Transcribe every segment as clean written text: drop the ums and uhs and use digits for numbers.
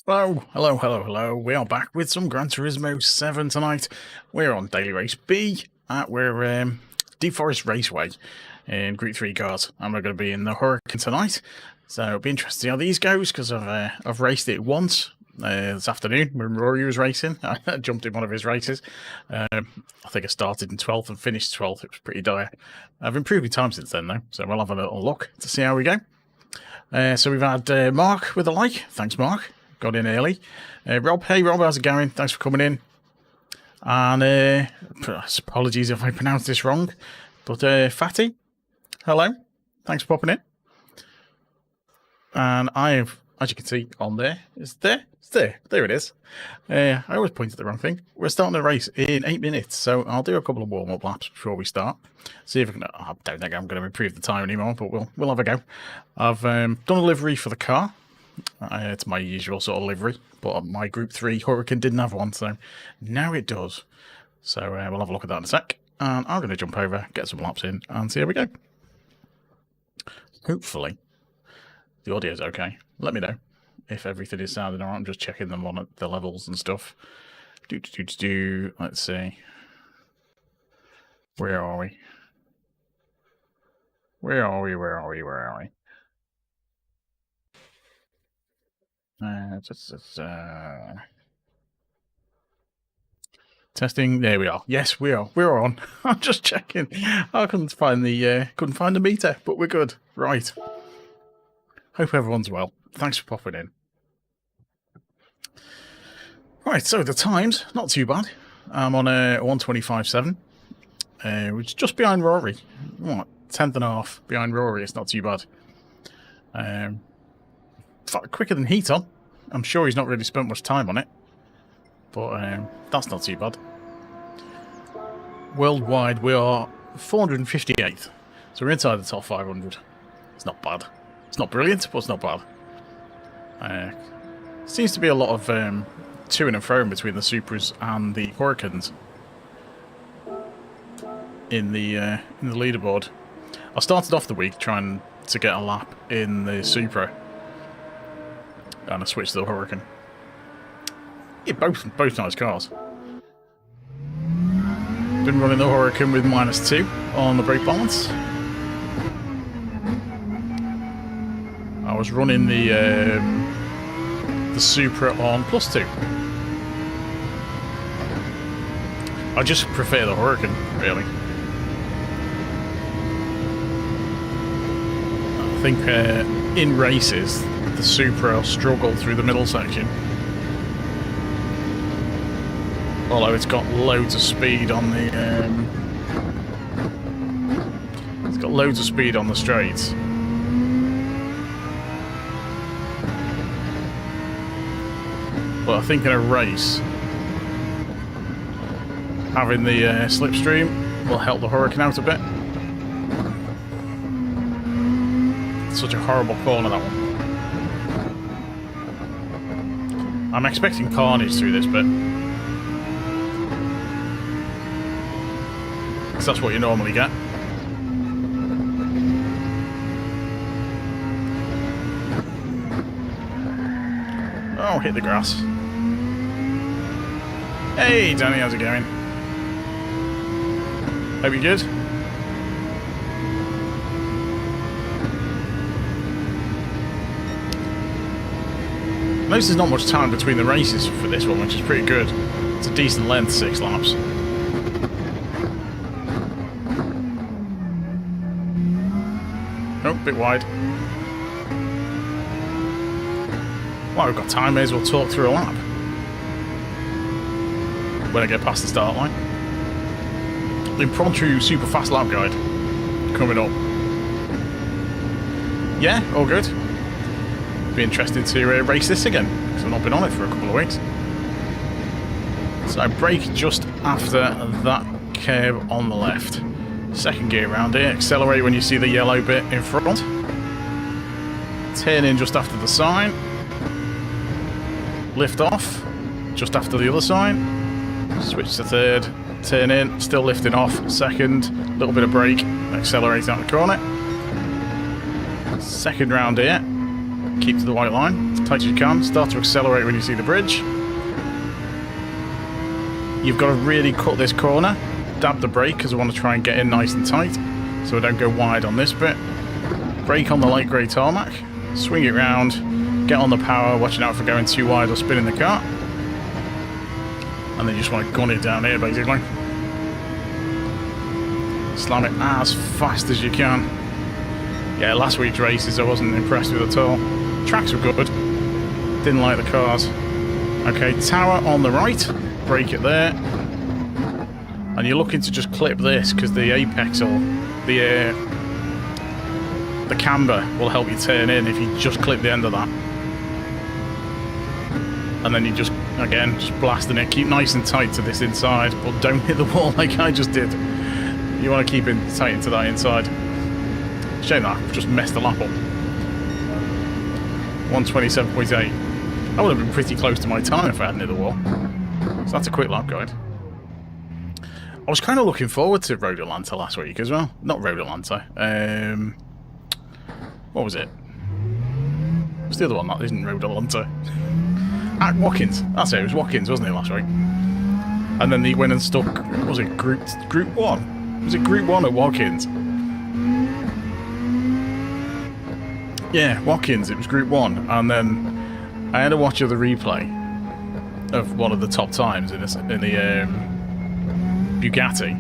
Hello. We are back with some Gran Turismo 7 tonight. We're on Daily Race B. We're Deep Forest Raceway in Group 3 cars. I'm not going to be in the Huracan tonight, so it'll be interesting to see how these goes, because I've raced it once this afternoon when Rory was racing. I jumped in one of his races. I think I started in 12th and finished 12th. It was pretty dire. I've improved my time since then, though, so we'll have a little look to see how we go. So we've had Mark with a like. Thanks, Mark. Got in early. Rob, hey Rob, how's it going? Thanks for coming in. And apologies if I pronounced this wrong, but Fatty, hello, thanks for popping in. And I have, as you can see on there, there it is. I always point at the wrong thing. We're starting the race in 8 minutes, so I'll do a couple of warm-up laps before we start. See if I can. I don't think I'm going to improve the time anymore, but we'll have a go. I've done a livery for the car. It's my usual sort of livery, but my Group 3 Huracan didn't have one, so now it does. So we'll have a look at that in a sec. And I'm going to jump over, get some laps in, and see how we go. Hopefully, the audio's okay. Let me know if everything is sounding alright. I'm just checking them on the levels and stuff. Let's see. Where are we? Where are we? Testing. There we are. Yes, we are. We're on. I'm just checking. I couldn't find the meter, but we're good. Right. Hope everyone's well. Thanks for popping in. Right. So the times, not too bad. I'm on a 125.7, which is just behind Rory. What? 10th and a half behind Rory. It's not too bad. Quicker than heat on. I'm sure he's not really spent much time on it, but that's not too bad. Worldwide, we are 458th, so we're inside the top 500. It's not bad. It's not brilliant, but it's not bad. Seems to be a lot of to and fro between the Supras and the Huracans in the leaderboard. I started off the week trying to get a lap in the Supra, and I switched to the Huracan. Yeah, both nice cars. Been running the Huracan with -2 on the brake balance. I was running the Supra on +2. I just prefer the Huracan, really. I think in races, the Supra struggle through the middle section. Although it's got loads of speed on the straights. But I think in a race, having the slipstream will help the Huracan out a bit. It's such a horrible corner, that one. I'm expecting carnage through this bit, because that's what you normally get. Oh, hit the grass. Hey Danny, how's it going? Hope you're good. Notice there's not much time between the races for this one, which is pretty good. It's a decent length, 6 laps. Oh, a bit wide. Well, we've got time, may as well talk through a lap when I get past the start line. The impromptu super fast lap guide coming up. Yeah, all good. Be interested to race this again, because I've not been on it for a couple of weeks. So I brake just after that curve on the left. Second gear round here, accelerate when you see the yellow bit in front. Turn in just after the sign. Lift off just after the other sign. Switch to third, turn in, still lifting off. Second, little bit of brake, accelerate out the corner. Second round here. Keep to the white line, as tight as you can. Start to accelerate when you see the bridge. You've got to really cut this corner. Dab the brake, because I want to try and get in nice and tight, so I don't go wide on this bit. Brake on the light grey tarmac. Swing it round. Get on the power, watching out for going too wide or spinning the car. And then you just want to gun it down here, basically. Slam it as fast as you can. Yeah, last week's races I wasn't impressed with at all. Tracks were good. Didn't like the cars. Okay, tower on the right. Brake it there. And you're looking to just clip this because the apex or the camber will help you turn in if you just clip the end of that. And then you just, again, just blasting it. Keep nice and tight to this inside, but don't hit the wall like I just did. You want to keep it tight into that inside. Shame that I've just messed the lap up. 127.8. I would have been pretty close to my time if I hadn't hit the wall. So that's a quick lap guide. I was kind of looking forward to Road Atlanta last week as well. Not Road Atlanta. What was it? What's the other one that isn't Road Atlanta? At Watkins. That's it. It was Watkins, wasn't it, last week? And then he went and stuck. What was it? Group 1. Was it Group 1 at Watkins? Yeah, Watkins. It was Group 1. And then I had to watch the replay of one of the top times in the Bugatti.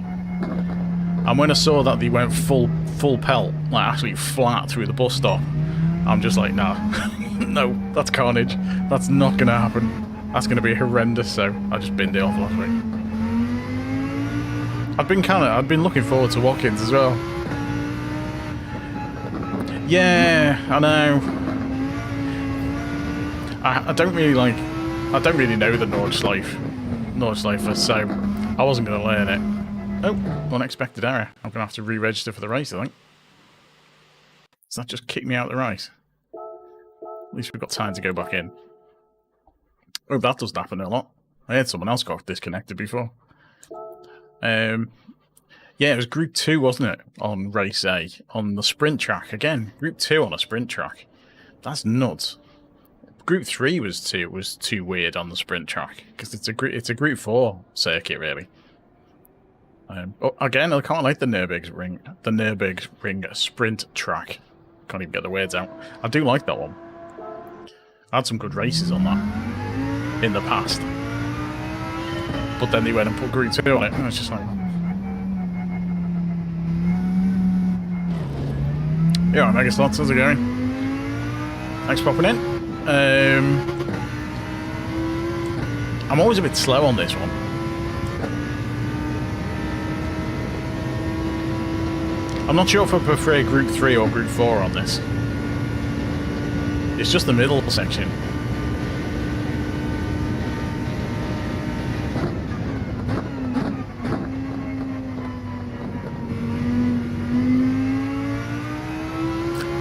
And when I saw that they went full pelt, like absolutely flat through the bus stop, I'm just like, nah. No, that's carnage. That's not going to happen. That's going to be horrendous, so I just binned it off last week. I've been looking forward to Watkins as well. Yeah, I know. I don't really know the Nordschleife, so I wasn't going to learn it. Oh, unexpected error. I'm going to have to re-register for the race, I think. Does that just kick me out of the race? At least we've got time to go back in. Oh, that doesn't happen a lot. I had someone else got disconnected before. Yeah, it was Group 2, wasn't it? On race A. On the sprint track. Again, Group 2 on a sprint track. That's nuts. Group 3 was too weird on the sprint track. Because it's a Group 4 circuit, really. Again, I can't like the Nürburgring sprint track. Can't even get the words out. I do like that one. I had some good races on that in the past. But then they went and put Group 2 on it, and it's just like... Yeah, Megaslots, how's it going? Thanks for popping in. I'm always a bit slow on this one. I'm not sure if I prefer Group 3 or Group 4 on this. It's just the middle section.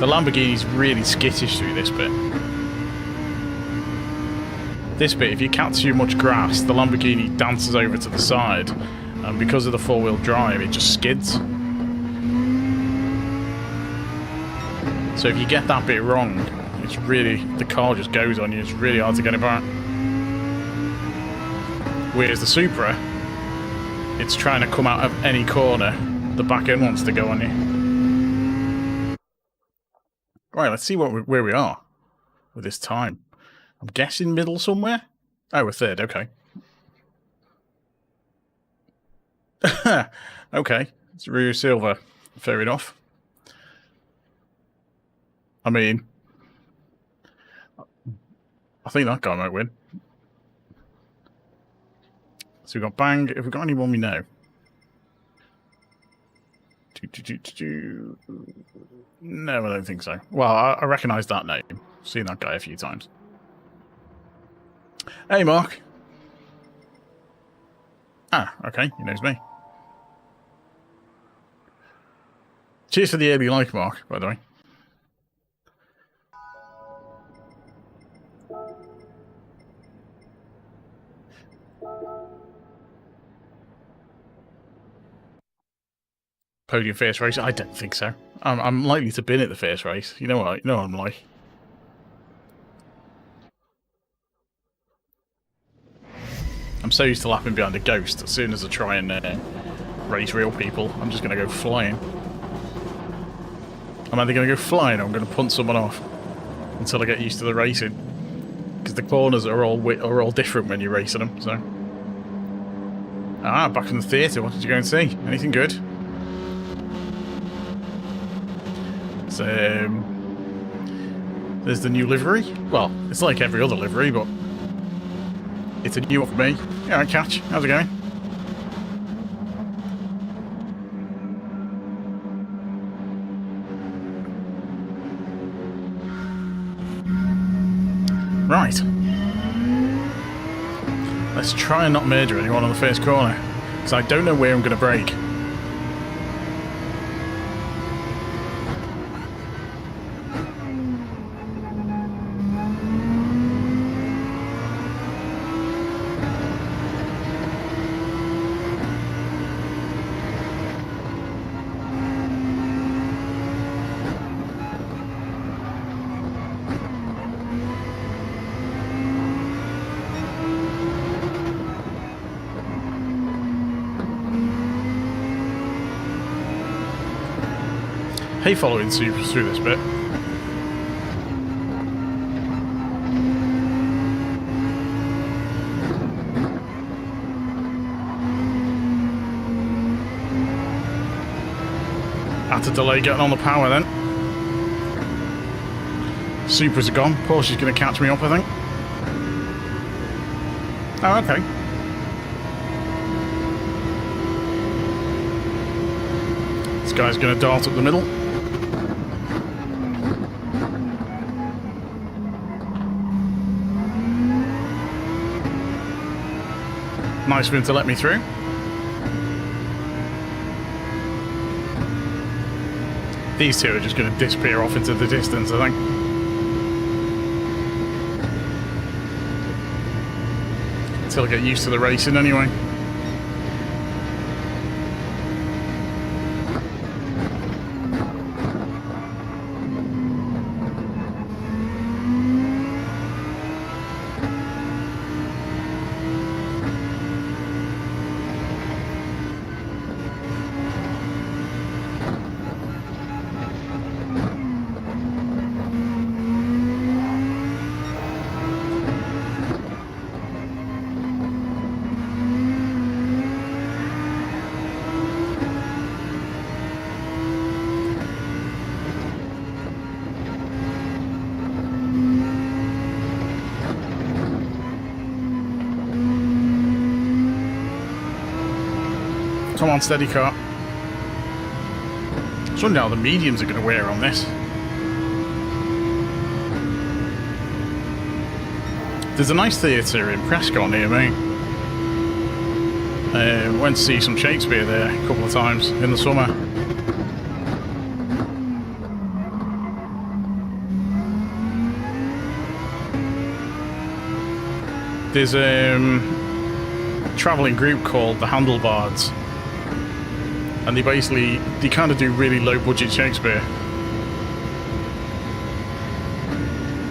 The Lamborghini's really skittish through this bit. This bit, if you catch too much grass, the Lamborghini dances over to the side, and because of the four-wheel drive, it just skids. So if you get that bit wrong, it's really, the car just goes on you. It's really hard to get it back. Whereas the Supra, it's trying to come out of any corner. The back end wants to go on you. Right, let's see where we are with this time. I'm guessing middle somewhere. Oh, we're third. Okay. Okay, it's Rio Silva. Fair enough. I mean, I think that guy might win. So we've got Bang. Have we got anyone we know? No, I don't think so. Well, I recognise that name. I've seen that guy a few times. Hey, Mark. Ah, okay. He knows me. Cheers for the early like, Mark, by the way. Podium first race? I don't think so. I'm likely to bin at the first race. You know what? You know what I'm like. so used to lapping behind a Ghost. As soon as I try and race real people, I'm just going to go flying. I'm either going to go flying or I'm going to punt someone off until I get used to the racing. Because the corners are all different when you're racing them. So, back from the theatre. What did you go and see? Anything good? So, there's the new livery. Well, it's like every other livery, but it's a new one for me. Alright, Catch. How's it going? Right. Let's try and not murder anyone on the first corner, because I don't know where I'm going to brake. Hey, following Supras through this bit. Had to delay getting on the power then. Supras are gone. Porsche's going to catch me up, I think. Oh, okay. This guy's going to dart up the middle. Nice of him to let me through. These two are just going to disappear off into the distance, I think. Until I get used to the racing anyway. Come on, steady car. I was wondering how the mediums are going to wear on this. There's a nice theatre in Prescott near me. Went to see some Shakespeare there a couple of times in the summer. There's a travelling group called the Handlebars. And they kind of do really low budget Shakespeare.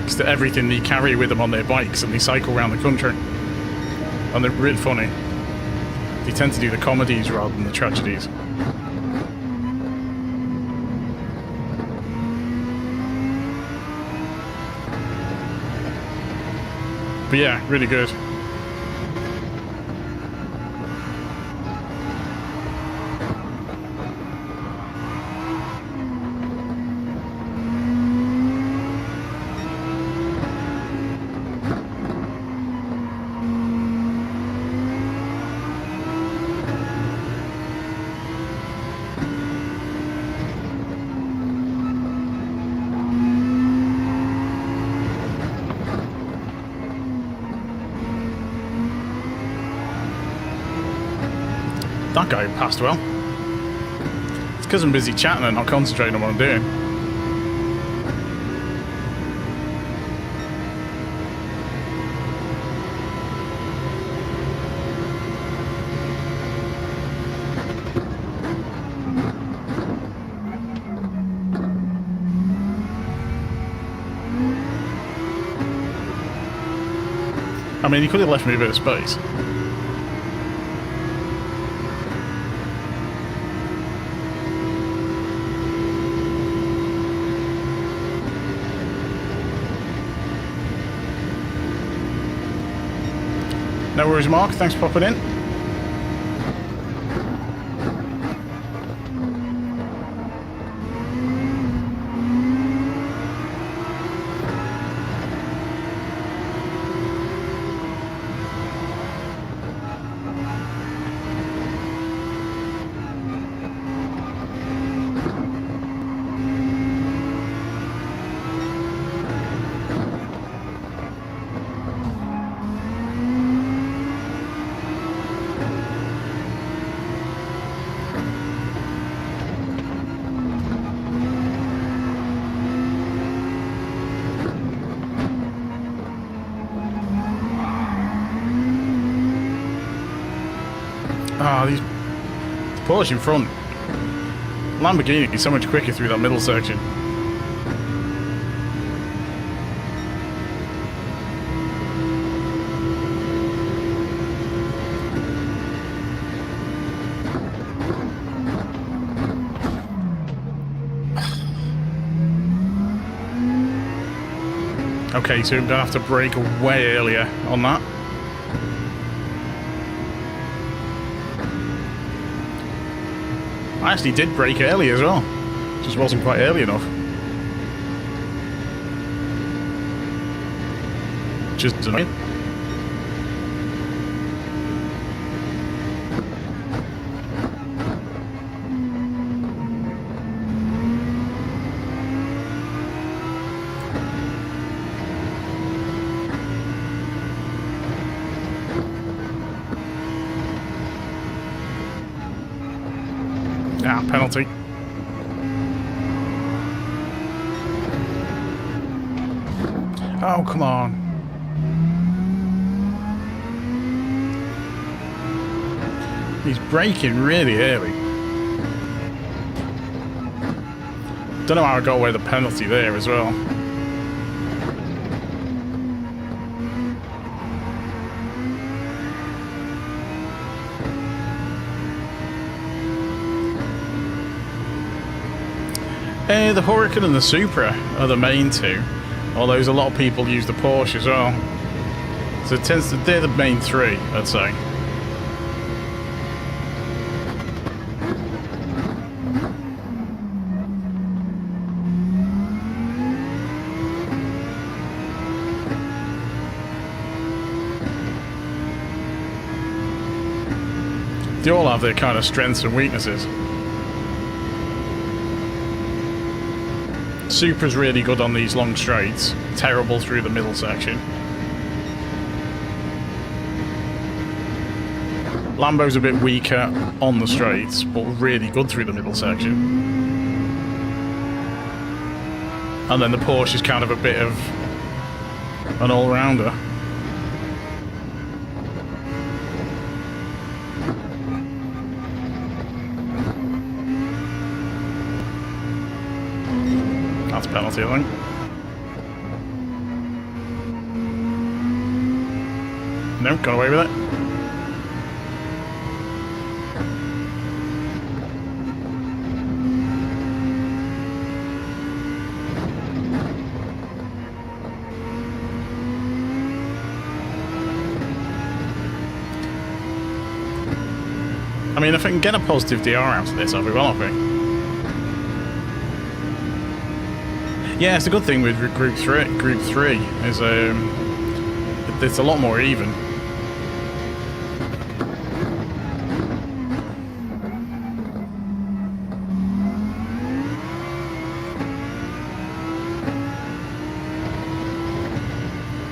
It's everything they carry with them on their bikes and they cycle around the country. And they're really funny. They tend to do the comedies rather than the tragedies. But yeah, really good. That guy passed well. It's because I'm busy chatting and not concentrating on what I'm doing. I mean, he could have left me a bit of space. No worries, Mark. Thanks for popping in. Ah, these Porsche in front. Lamborghini is so much quicker through that middle section. Okay, so I'm gonna have to brake way earlier on that. I actually did brake early as well, just wasn't quite early enough. Just annoying. Ah, penalty. Oh, come on. He's braking really early. Don't know how I got away with the penalty there as well. The Huracan and the Supra are the main two, although there's a lot of people use the Porsche as well. So it tends to, they're the main three, I'd say. They all have their kind of strengths and weaknesses. Supra's really good on these long straights, terrible through the middle section. Lambo's a bit weaker on the straights, but really good through the middle section. And then the Porsche is kind of a bit of an all-rounder. That's a penalty, I think. No, got away with it. I mean, if I can get a positive DR out of this, I'll be well off it. Yeah, it's a good thing with Group 3 is it's a lot more even.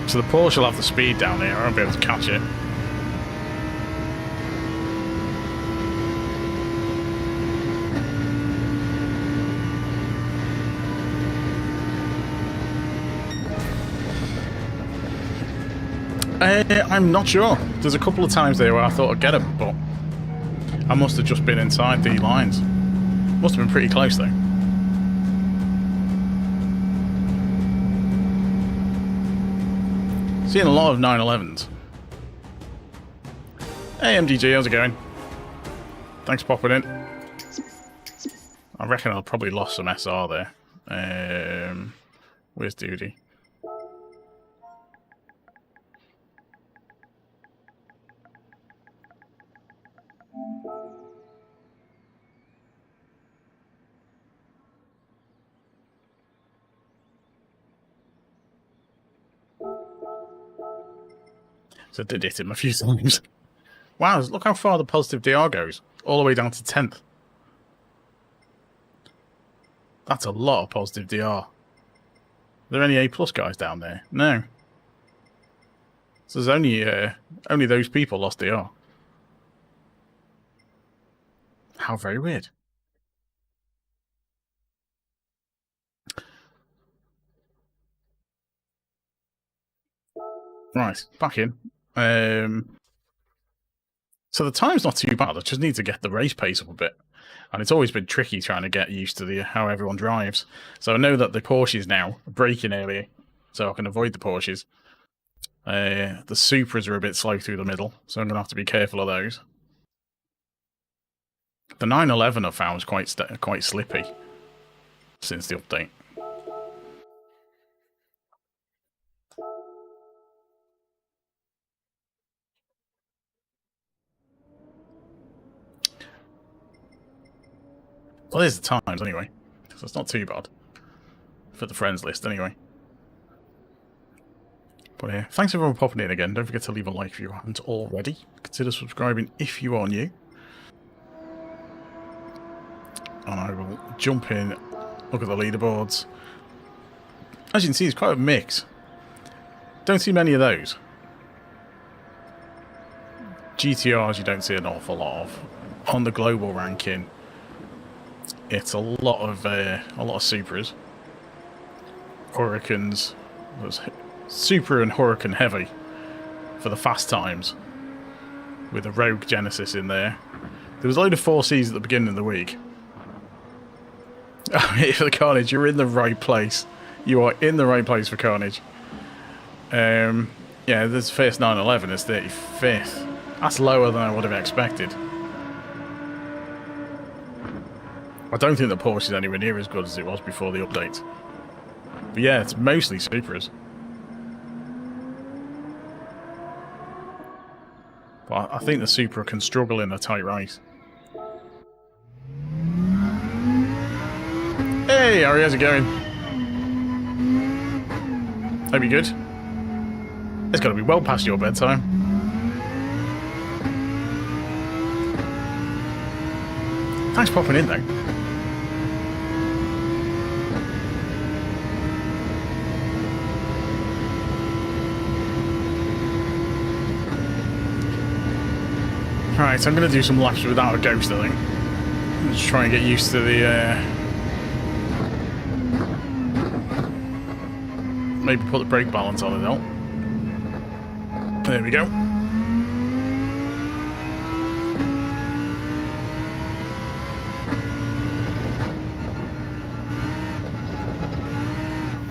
So the Porsche will have the speed down here, I won't be able to catch it. I'm not sure. There's a couple of times there where I thought I'd get him, but I must have just been inside the lines. Must have been pretty close though. Seeing a lot of 911s. Hey MDG, how's it going? Thanks for popping in. I reckon I'll probably lost some SR there. Where's Duty? So I did hit him a few times. Wow, look how far the positive DR goes. All the way down to 10th. That's a lot of positive DR. Are there any A+ guys down there? No. So there's only those people lost DR. How very weird. Right, back in. So the time's not too bad. I just need to get the race pace up a bit. And it's always been tricky trying to get used to how everyone drives. So I know that the Porsches now are braking early, so I can avoid the Porsches. The Supras are a bit slow through the middle, so I'm going to have to be careful of those. The 911 I found was quite slippy since the update. Well, there's the times anyway, so it's not too bad for the friends list anyway. But yeah, thanks everyone for popping in again. Don't forget to leave a like if you haven't already. Consider subscribing if you are new. And I will jump in, look at the leaderboards. As you can see, it's quite a mix. Don't see many of those. GTRs you don't see an awful lot of. On the global ranking, it's a lot of Supras. Huracans. There's Supra and Huracan heavy for the fast times, with a Rogue Genesis in there. There was a load of 4Cs at the beginning of the week. For the Carnage, you're in the right place. You are in the right place for Carnage. Yeah, this first 911 is 35th. That's lower than I would have expected. I don't think the Porsche is anywhere near as good as it was before the update. But yeah, it's mostly Supras. But I think the Supra can struggle in a tight race. Hey, Harry, how's it going? Hope you're good. It's got to be well past your bedtime. Thanks for popping in, though. Right, so I'm going to do some laps without a ghost, I think. Just try and get used to the... Maybe put the brake balance on it, though. There we go.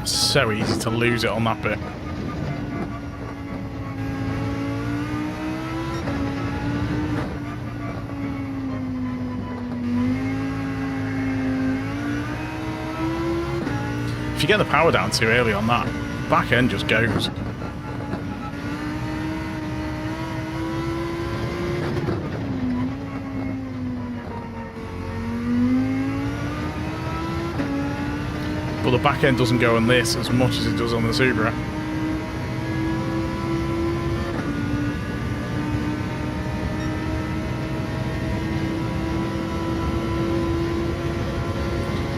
So easy to lose it on that bit. If you get the power down too early on that, back end just goes. But the back end doesn't go on this as much as it does on the Supra.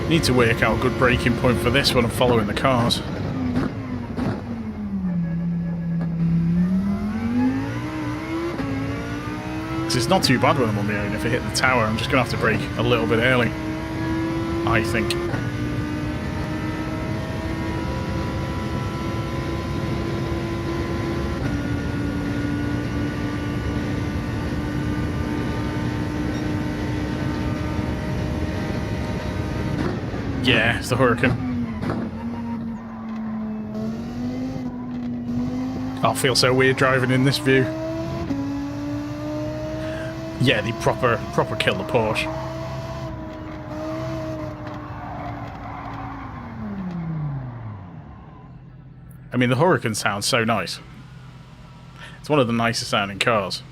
Need to work out a good braking point for this when I'm following the cars. Because it's not too bad when I'm on my own. If I hit the tower, I'm just going to have to brake a little bit early, I think. Yeah, it's the Huracan. I feel so weird driving in this view. Yeah, they proper kill the Porsche. I mean, the Huracan sounds so nice. It's one of the nicest sounding cars.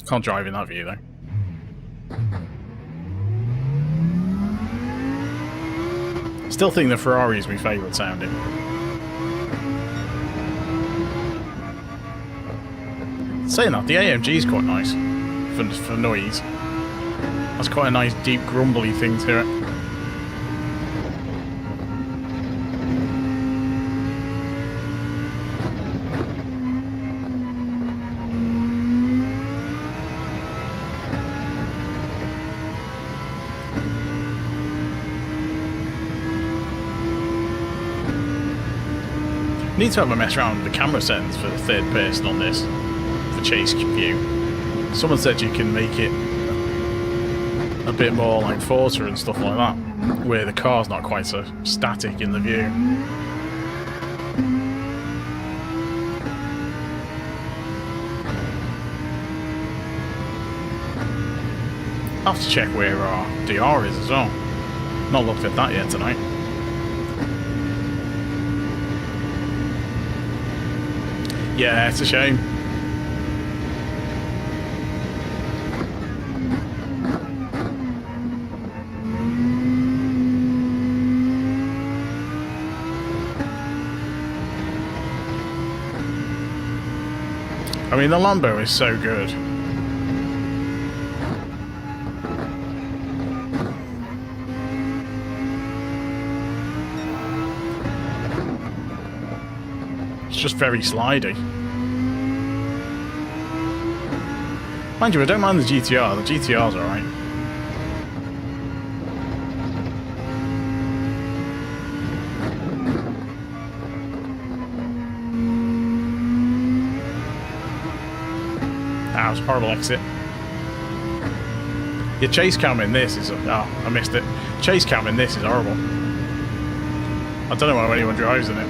Can't drive in that view though. Still think the Ferrari is my favourite sounding. Saying that, the AMG is quite nice for noise. That's quite a nice deep grumbly thing to it. Need to have a mess around with the camera settings for the third person on this, for chase view. Someone said you can make it a bit more like Forza and stuff like that, where the car's not quite so static in the view. I'll have to check where our DR is as well. Not looked at that yet tonight. Yeah, it's a shame. I mean, the Lambo is so good. It's just very slidey. Mind you, I don't mind the GTR. The GTR's alright. That was a horrible exit. Your chase cam in this is... Oh, I missed it. Chase cam in this is horrible. I don't know why anyone drives in it.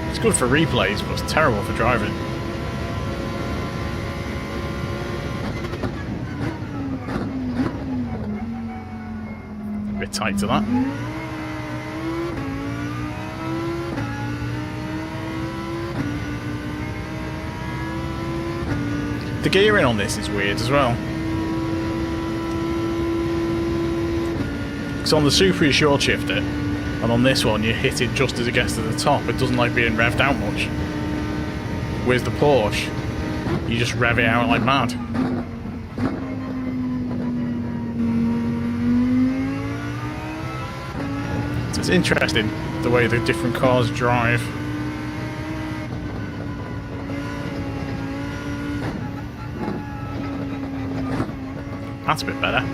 It's good for replays, but it's terrible for driving. A bit tight to that. The gearing on this is weird as well. So on the Supra you short shift it, and on this one you hit it just as it gets to the top. It doesn't like being revved out much. Whereas the Porsche, you just rev it out like mad. So it's interesting the way the different cars drive. That's a bit better.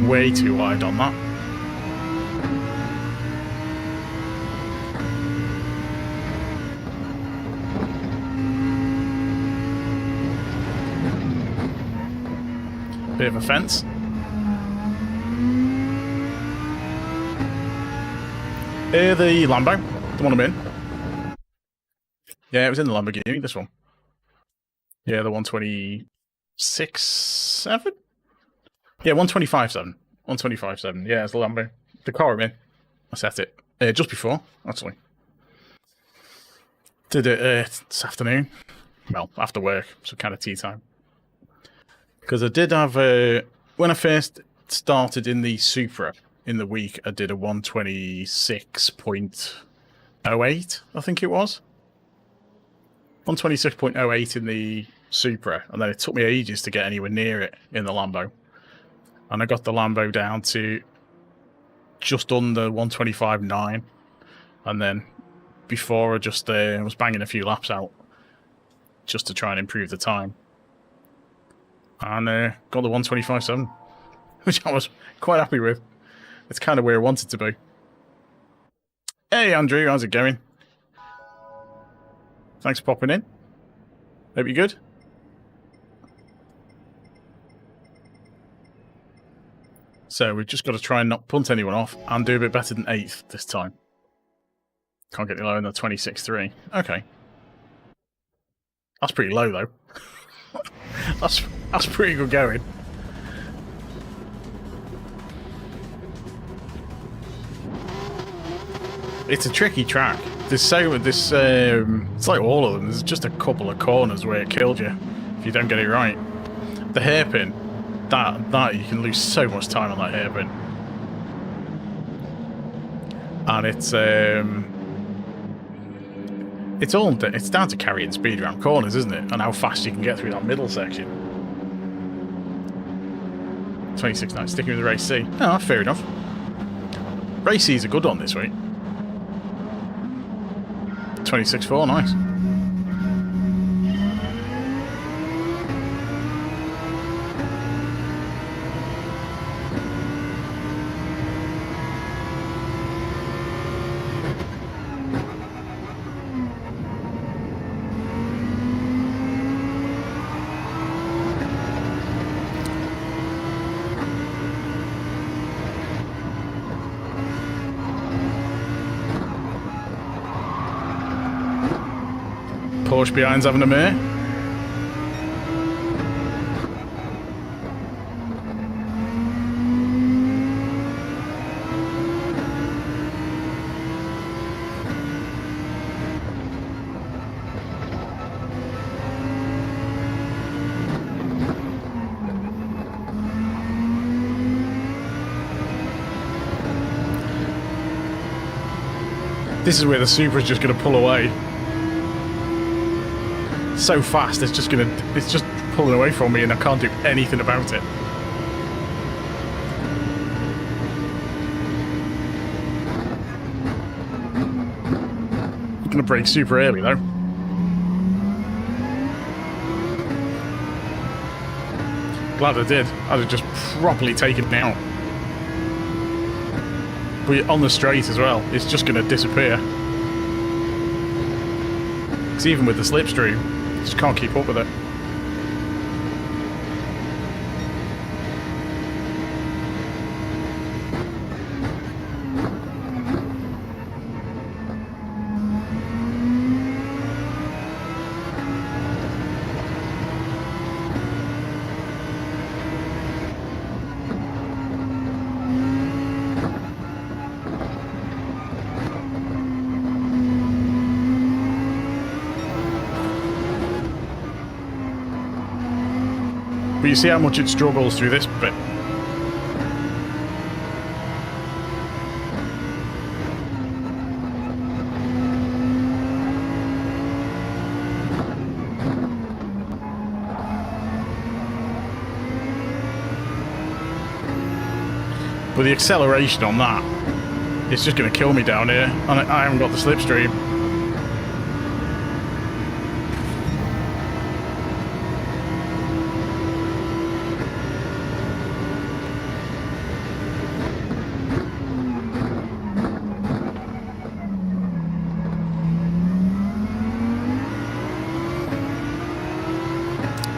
Way too wide on that. Bit of a fence. The Lambo, the one I'm in. Yeah, it was in the Lamborghini, this one. Yeah, the 126.7? Yeah, 125.7. 125.7. Yeah, it's the Lambo. The car I'm in. I set it just before, actually. Did it this afternoon. Well, after work, so kind of tea time. Because I did have when I first started in the Supra in the week, I did a 126.08, I think it was. 126.08 in the Supra, and then it took me ages to get anywhere near it in the Lambo. And I got the Lambo down to just under 125.9, and then before I just was banging a few laps out just to try and improve the time, and got the 125.7, which I was quite happy with. It's kind of where I wanted to be. Hey Andrew, how's it going? Thanks for popping in. Hope you're good. So we've just got to try and not punt anyone off and do a bit better than 8th this time. Can't get any lower than 26.3. Okay. That's pretty low though. that's pretty good going. It's a tricky track. It's like all of them. There's just a couple of corners where it killed you if you don't get it right. The hairpin, that you can lose so much time on that hairpin. And it's It's down to carrying speed around corners, isn't it? And how fast you can get through that middle section. 26.9, sticking with the race C. Oh, fair enough. Race C's a good one this week. 26.4, nice. Porsche behind's having a mare. This is where the Supra's just going to pull away. So fast, it's just pulling away from me, and I can't do anything about it. I'm gonna brake super early though. Glad I did. I'd have just properly taken it out. But on the straight as well, it's just gonna disappear. Because even with the slipstream, just can't keep up with it. But you see how much it struggles through this bit. But the acceleration on that, it's just going to kill me down here, and I haven't got the slipstream.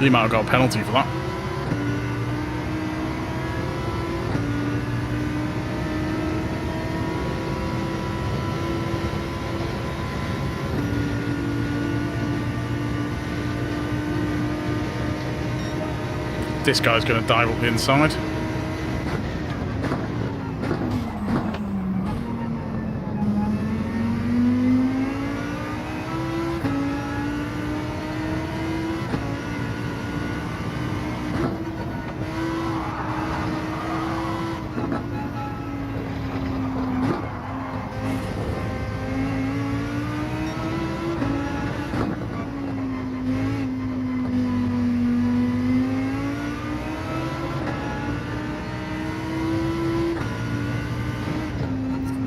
You might have got a penalty for that. This guy's going to dive up the inside.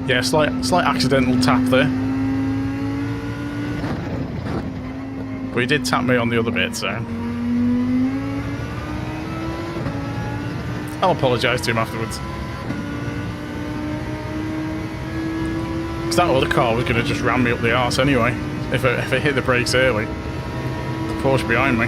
Yeah, slight accidental tap there. But he did tap me on the other bit, so I'll apologise to him afterwards. Because that other car was going to just ram me up the arse anyway, if it hit the brakes early. The Porsche behind me.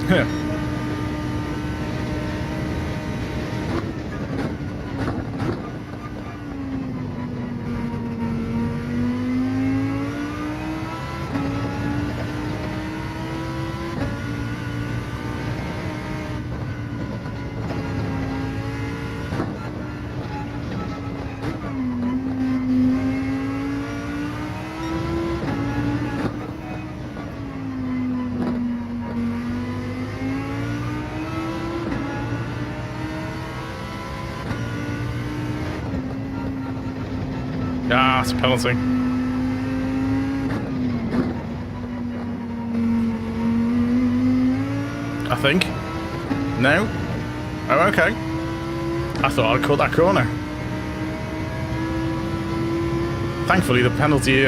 Yeah. Ah, it's a penalty. I think. No? Oh, okay. I thought I'd cut that corner. Thankfully, the penalty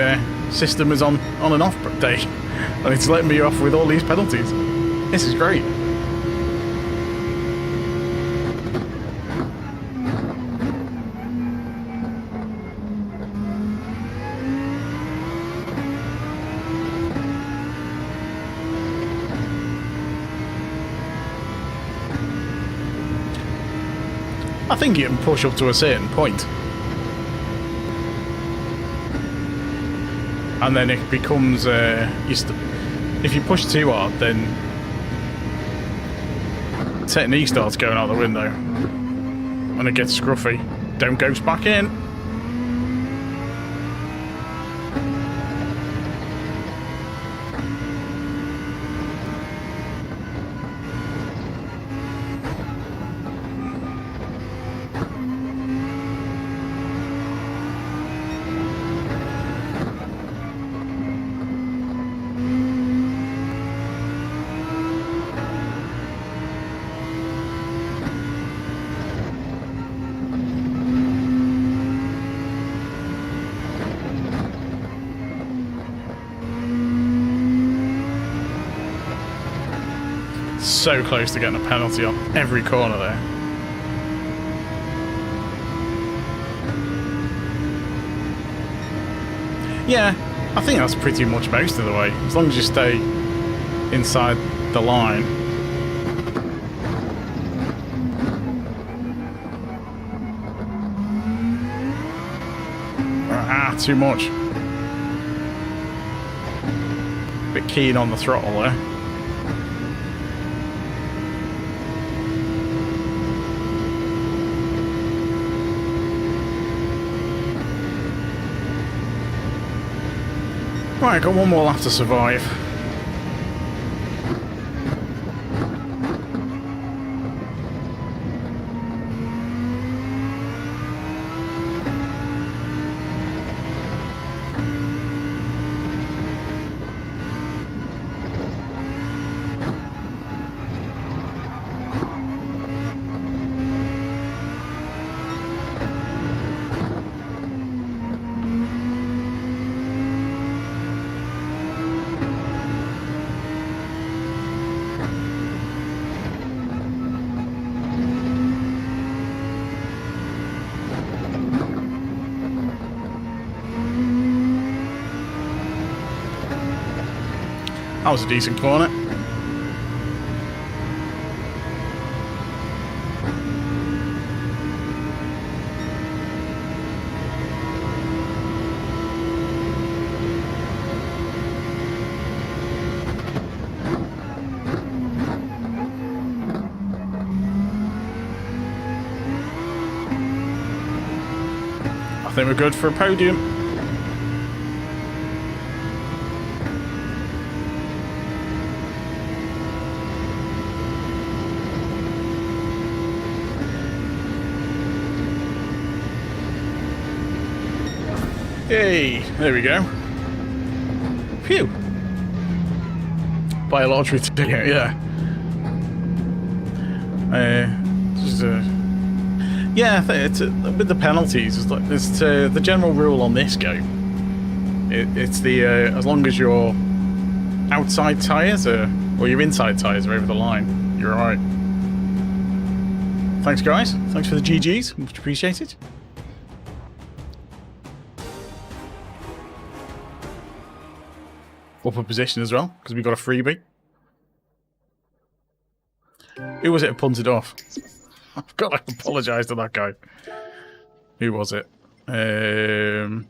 system is on and off day. And it's letting me off with all these penalties. This is great. I think you can push up to a certain point. And then it becomes, if you push too hard, then technique starts going out the window. And it gets scruffy. Don't ghost back in. So close to getting a penalty on every corner there. Yeah, I think that's pretty much most of the way. As long as you stay inside the line. Ah, too much. Bit keen on the throttle there. Right, got one more lap to survive. That was a decent corner. I think we're good for a podium. Hey, there we go. Phew. Buy a lottery ticket, yeah. Yeah, it's with the penalties, it's the general rule on this game. It's the as long as your outside tyres or your inside tyres are over the line, you're alright. Thanks, guys. Thanks for the GGs. Much appreciated. Upper position as well, because we got a freebie. Who was it who punted off? I've got to apologise to that guy. Who was it? Who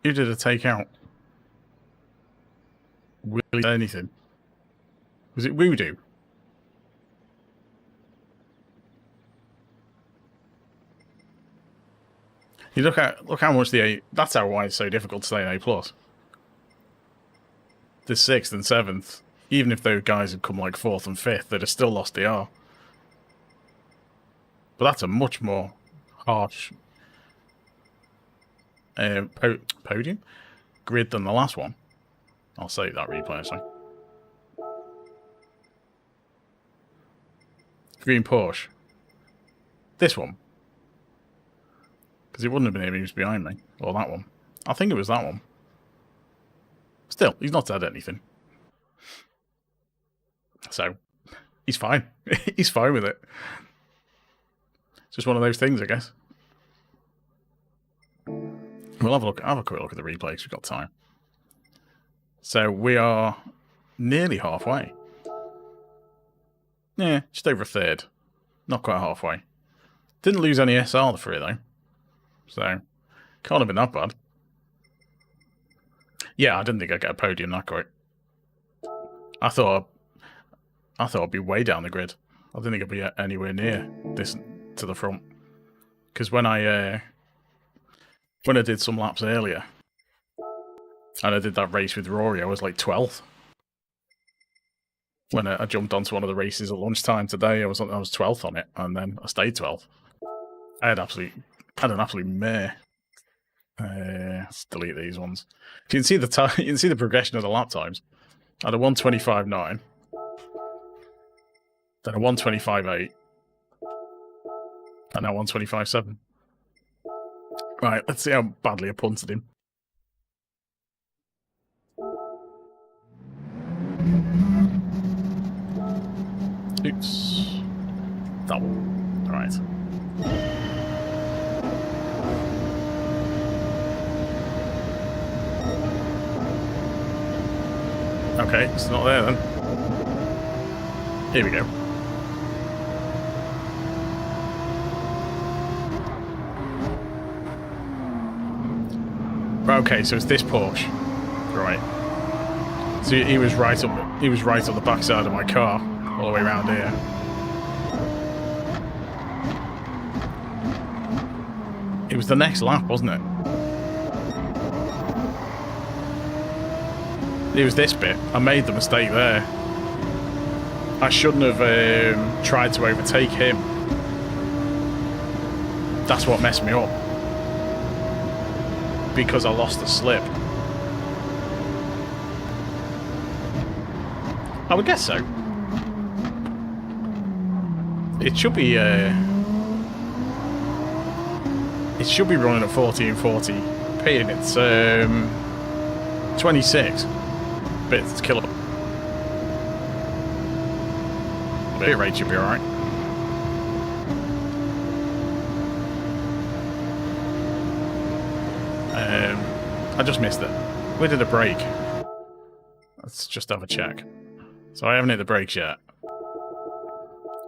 did it take out? Willie anything? Was it Voodoo? You look how much the A. That's how why it's so difficult to stay in A+. The 6th and 7th, even if those guys had come like 4th and 5th, they'd have still lost the R. But that's a much more harsh podium grid than the last one. I'll save that replay actually. Green Porsche. This one. Because it wouldn't have been him, he was behind me. Or that one. I think it was that one. Still, he's not said anything. So, he's fine. He's fine with it. It's just one of those things, I guess. We'll have a quick look at the replay because we've got time. So, we are nearly halfway. Yeah, just over a third. Not quite halfway. Didn't lose any SR the three though. So, can't have been that bad. Yeah, I didn't think I'd get a podium that quick. I thought I'd be way down the grid. I didn't think I'd be anywhere near this to the front. Because when I did some laps earlier, and I did that race with Rory, I was like 12th. When I jumped onto one of the races at lunchtime today, I was 12th on it, and then I stayed 12th. I had an absolute mare. Let's delete these ones. You can see the progression of the lap times. I had a 1:25.9, then a 1:25.8, and now 1:25.7. Right, let's see how badly I punted him. Oops. Double. Alright. Okay, it's not there then. Here we go. Okay, so it's this Porsche. Right. So he was right on the backside of my car. All the way around here. It was the next lap, wasn't it? It was this bit. I made the mistake there. I shouldn't have tried to overtake him. That's what messed me up. Because I lost the slip. I would guess so. It should be running at 1440p and it's 26 bits to kilo. Bit rate should be alright. I just missed it. Where did it brake? Let's just have a check. So I haven't hit the brakes yet.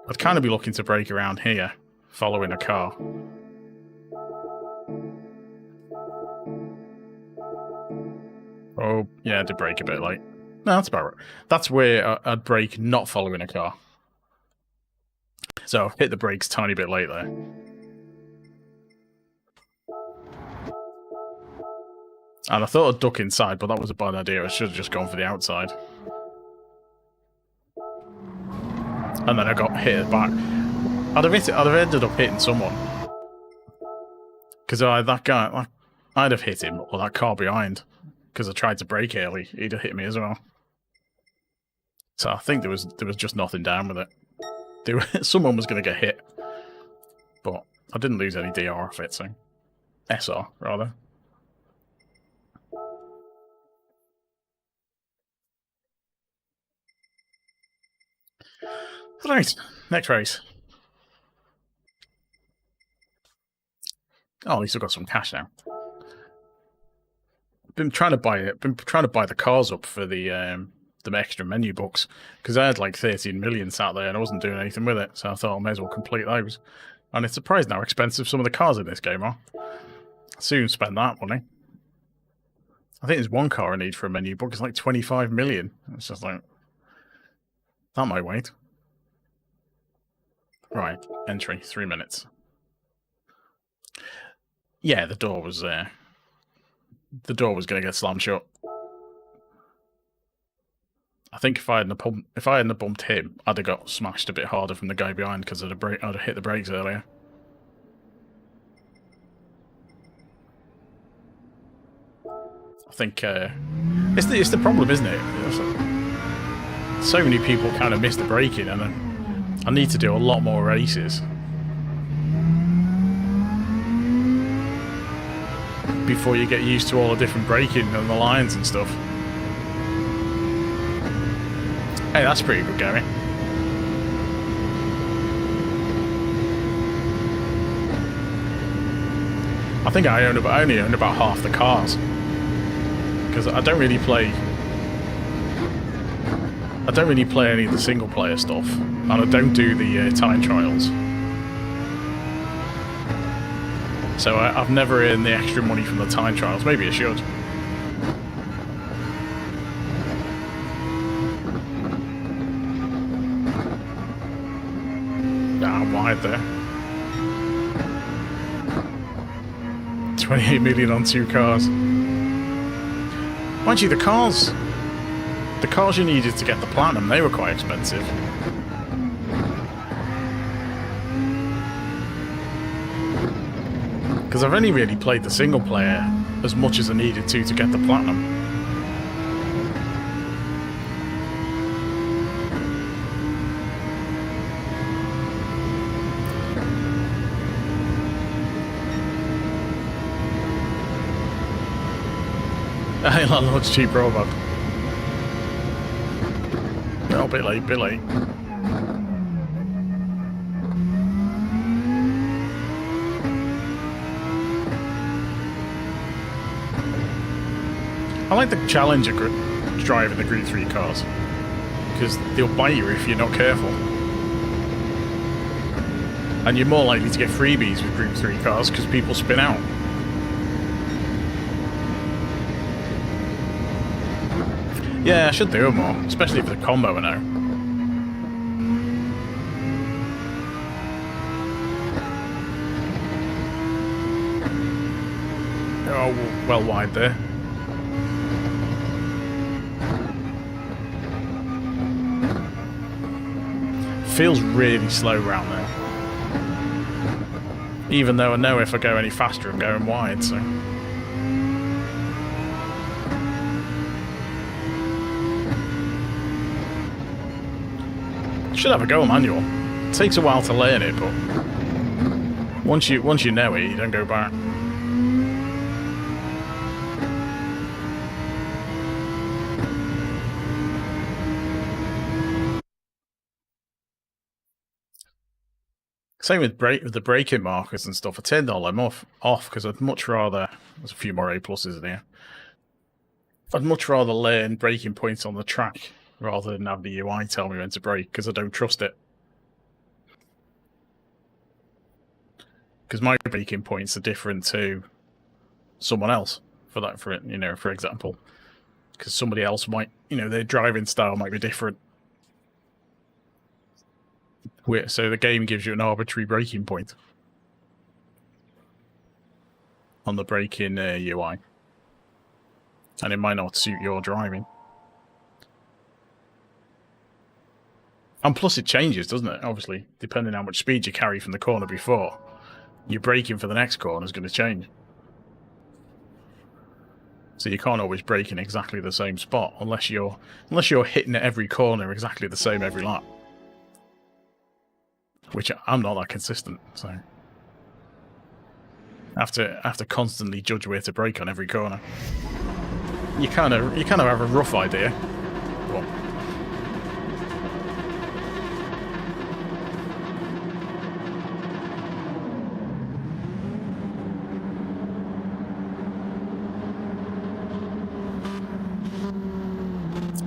I'd kind of be looking to brake around here, following a car. Oh, yeah, I did brake a bit late. No, that's about right. That's where I'd brake not following a car. So, hit the brakes a tiny bit late there. And I thought I'd duck inside, but that was a bad idea. I should have just gone for the outside. And then I got hit back. I'd have ended up hitting someone. Because I'd have hit him, or that car behind. Because I tried to brake early, he'd have hit me as well. So I think there was just nothing down with it. Someone was going to get hit. But I didn't lose any DR off it, so... SR, rather. Right, next race. Oh, at least I've got some cash now. Been trying to buy the cars up for the extra menu books because I had like 13 million sat there and I wasn't doing anything with it, so I thought I may as well complete those. And it's surprising how expensive some of the cars in this game are. I'll soon spend that money. I think there's one car I need for a menu book. It's like 25 million. It's just like that might wait. Right, entry 3 minutes. Yeah, the door was going to get slammed shut. I think if I hadn't bumped him, I'd have got smashed a bit harder from the guy behind because I'd have hit the brakes earlier. I think it's the problem, isn't it? So many people kind of miss the braking, and I need to do a lot more races before you get used to all the different braking and the lines and stuff. Hey, that's pretty good going. I think I only own about half the cars, because I don't really play any of the single player stuff, and I don't do the time trials. So I've never earned the extra money from the time trials. Maybe I should. I'm wide there. 28 million on 2 cars. Mind you, the cars you needed to get the platinum, they were quite expensive. Because I've only really played the single player as much as I needed to get the platinum. I ain't like much cheap robot. Oh, bit late, bit late. I like the challenge of driving the Gr.3 cars, because they'll bite you if you're not careful. And you're more likely to get freebies with Gr.3 cars because people spin out. Yeah, I should do it more, especially for the combo now. Oh, well wide there. Feels really slow round there. Even though I know if I go any faster I'm going wide, so... Should have a go manual. It takes a while to learn it, but once you know it, you don't go back. Same with the braking markers and stuff. I turned all them off because I'd much rather. There's a few more A pluses in here. I'd much rather learn braking points on the track rather than have the UI tell me when to brake, because I don't trust it. Because my braking points are different to someone else for example. Because somebody else might, their driving style might be different. So the game gives you an arbitrary braking point on the braking UI. And it might not suit your driving. And plus it changes, doesn't it? Obviously, depending on how much speed you carry from the corner before, your braking for the next corner is going to change. So you can't always brake in exactly the same spot unless you're hitting at every corner exactly the same every lap. Which I'm not that consistent, so I have to constantly judge where to brake on every corner. You kind of have a rough idea. Well,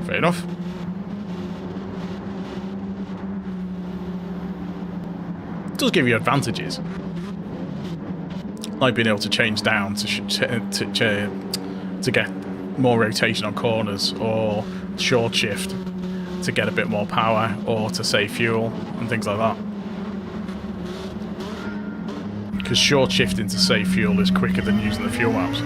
fair enough. It does give you advantages, like being able to change down to get more rotation on corners, or short shift to get a bit more power, or to save fuel and things like that. Because short shifting to save fuel is quicker than using the fuel maps.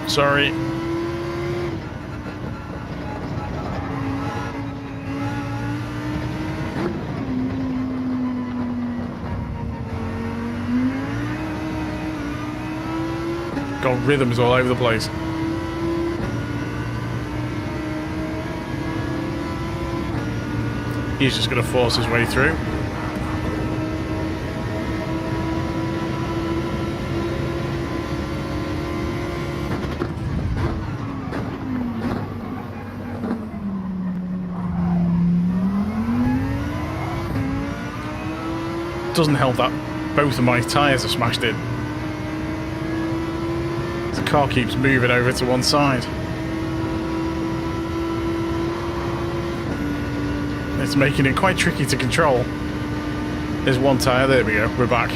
Sorry. Got rhythms all over the place. He's just going to force his way through. Doesn't help that both of my tyres are smashed in. The car keeps moving over to one side. It's making it quite tricky to control. There's one tyre, there we go, we're back.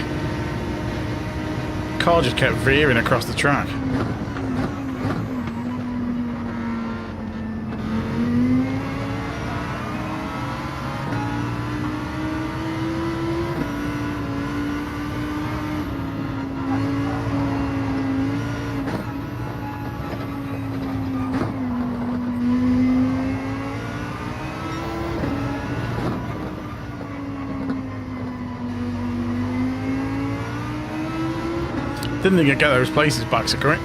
The car just kept veering across the track. Didn't think I'd get those places back so quick.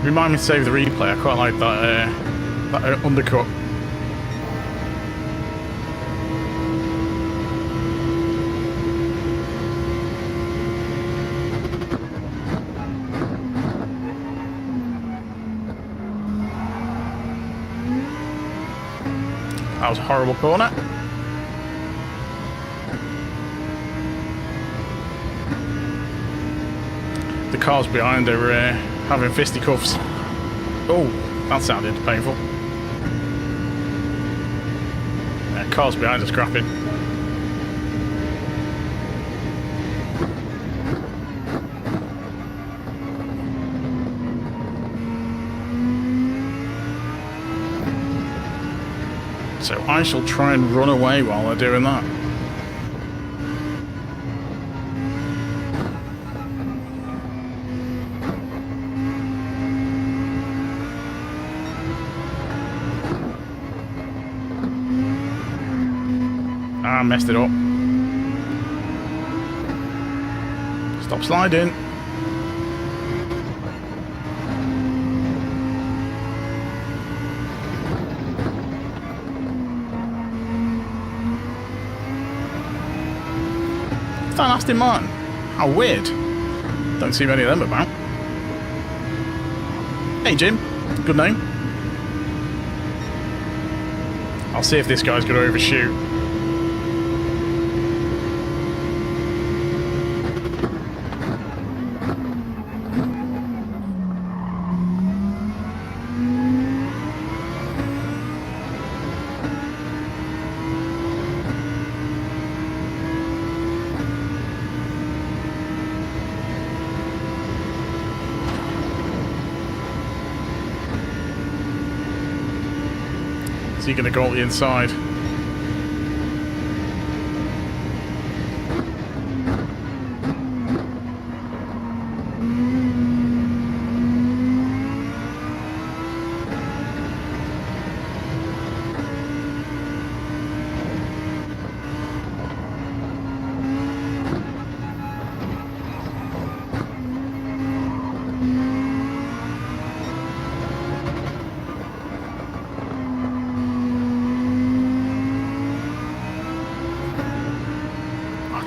Remind me to save the replay. I quite like that undercut. That was a horrible corner. The cars behind are having fisticuffs. Oh, that sounded painful. Cars behind are scrapping. So I shall try and run away while they're doing that. Ah, messed it up. Stop sliding. Is that an Aston Martin? How weird. Don't see many of them about. Hey Jim, good name. I'll see if this guy's going to overshoot. Is he going to go on the inside?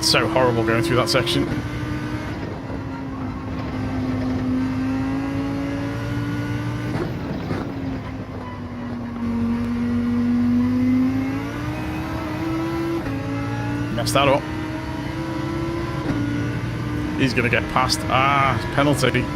So horrible going through that section. Messed that up. He's going to get past. Ah, penalty.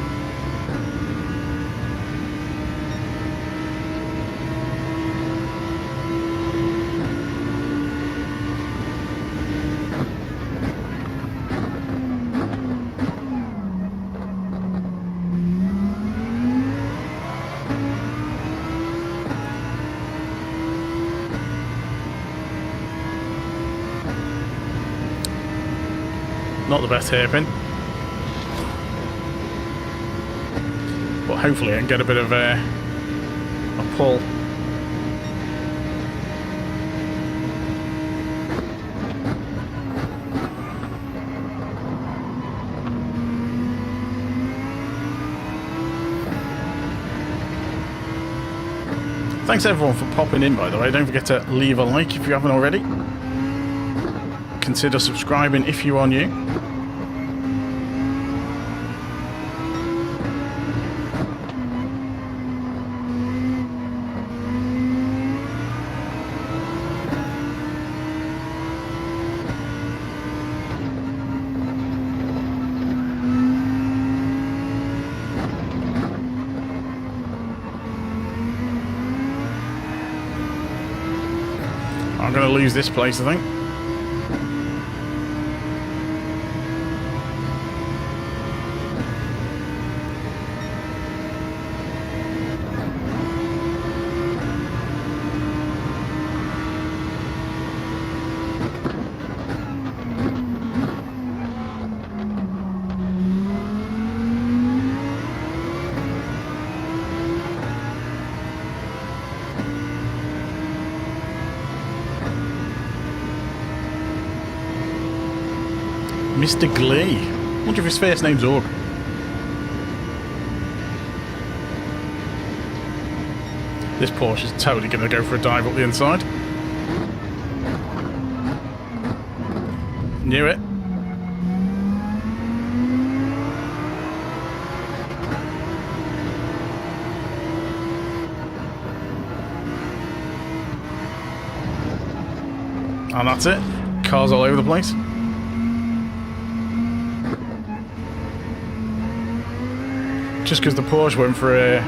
Not the best hairpin. But hopefully I can get a bit of a pull. Thanks everyone for popping in, by the way. Don't forget to leave a like if you haven't already. Consider subscribing if you are new. I'm going to lose this place, I think. Mr. Glee. I wonder if his first name's Og. This Porsche is totally going to go for a dive up the inside. Knew it. And that's it. Cars all over the place. Just because the Porsche went for a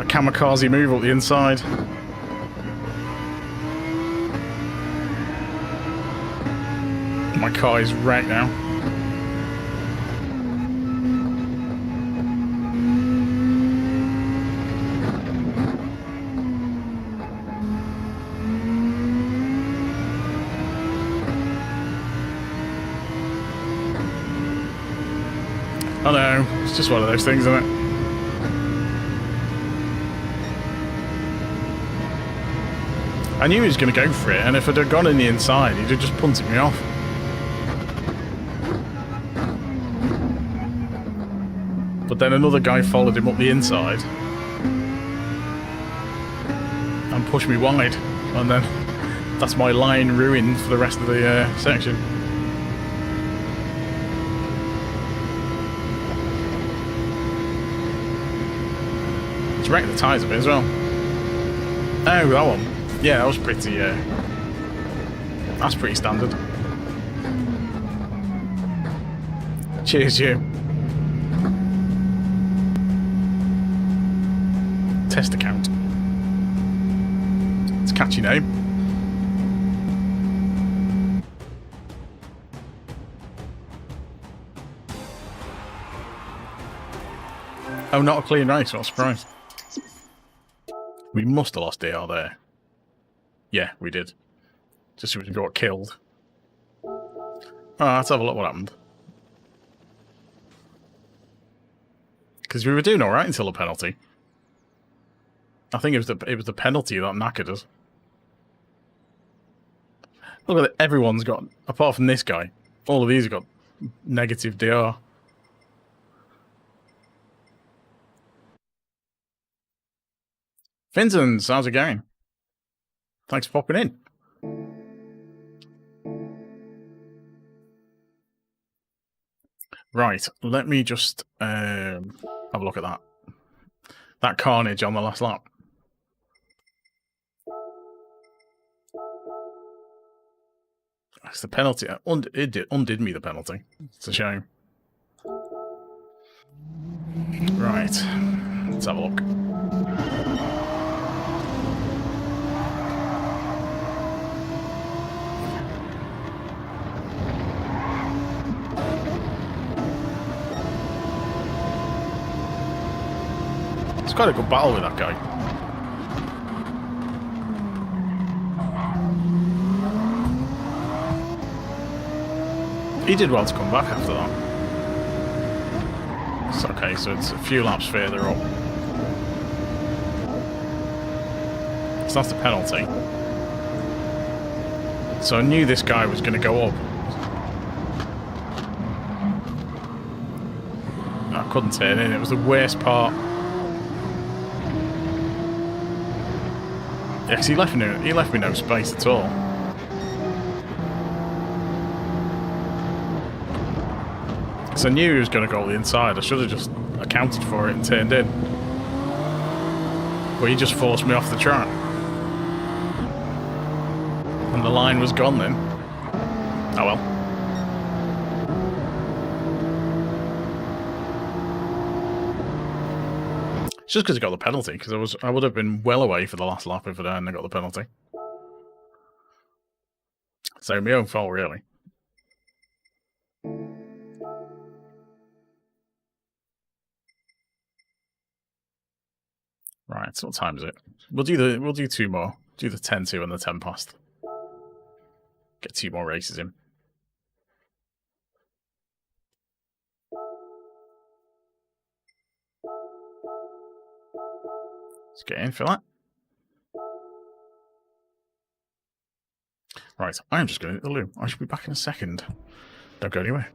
kamikaze move up the inside. My car is wrecked now. I know, it's just one of those things, isn't it? I knew he was going to go for it, and if it had gone in the inside, he'd have just punted me off. But then another guy followed him up the inside and pushed me wide, and then that's my line ruined for the rest of the section. Wrecked the tyres a bit as well. Oh, that one. Yeah, that was pretty, that's pretty standard. Cheers, you. Test account. It's a catchy name. Oh, not a clean race, what a surprise. We must have lost DR there. Yeah, we did. Just so we got killed. Oh, let's have a look what happened. Because we were doing alright until the penalty. I think it was the penalty that knackered us. Look at it, everyone's got, apart from this guy, all of these have got negative DR. Vincent, how's it going? Thanks for popping in. Right, let me just have a look at that. That carnage on the last lap. That's the penalty. It undid me the penalty. It's a shame. Right, let's have a look. It's quite a good battle with that guy. He did well to come back after that. It's okay, so it's a few laps further up. So that's the penalty. So I knew this guy was going to go up. I couldn't turn in. It was the worst part. Yeah, 'cause he left me no space at all. So I knew he was going to go on the inside. I should have just accounted for it and turned in. But he just forced me off the track. And the line was gone then. Oh well. It's just because I got the penalty, because I would have been well away for the last lap if I hadn't got the penalty. So my own fault, really. Right, so what time is it? We'll do two more. Do the 10-2 and the 10 past. Get 2 more races in. Let's get in for that. Right, I'm just going to hit the loo. I should be back in a second. Don't go anywhere.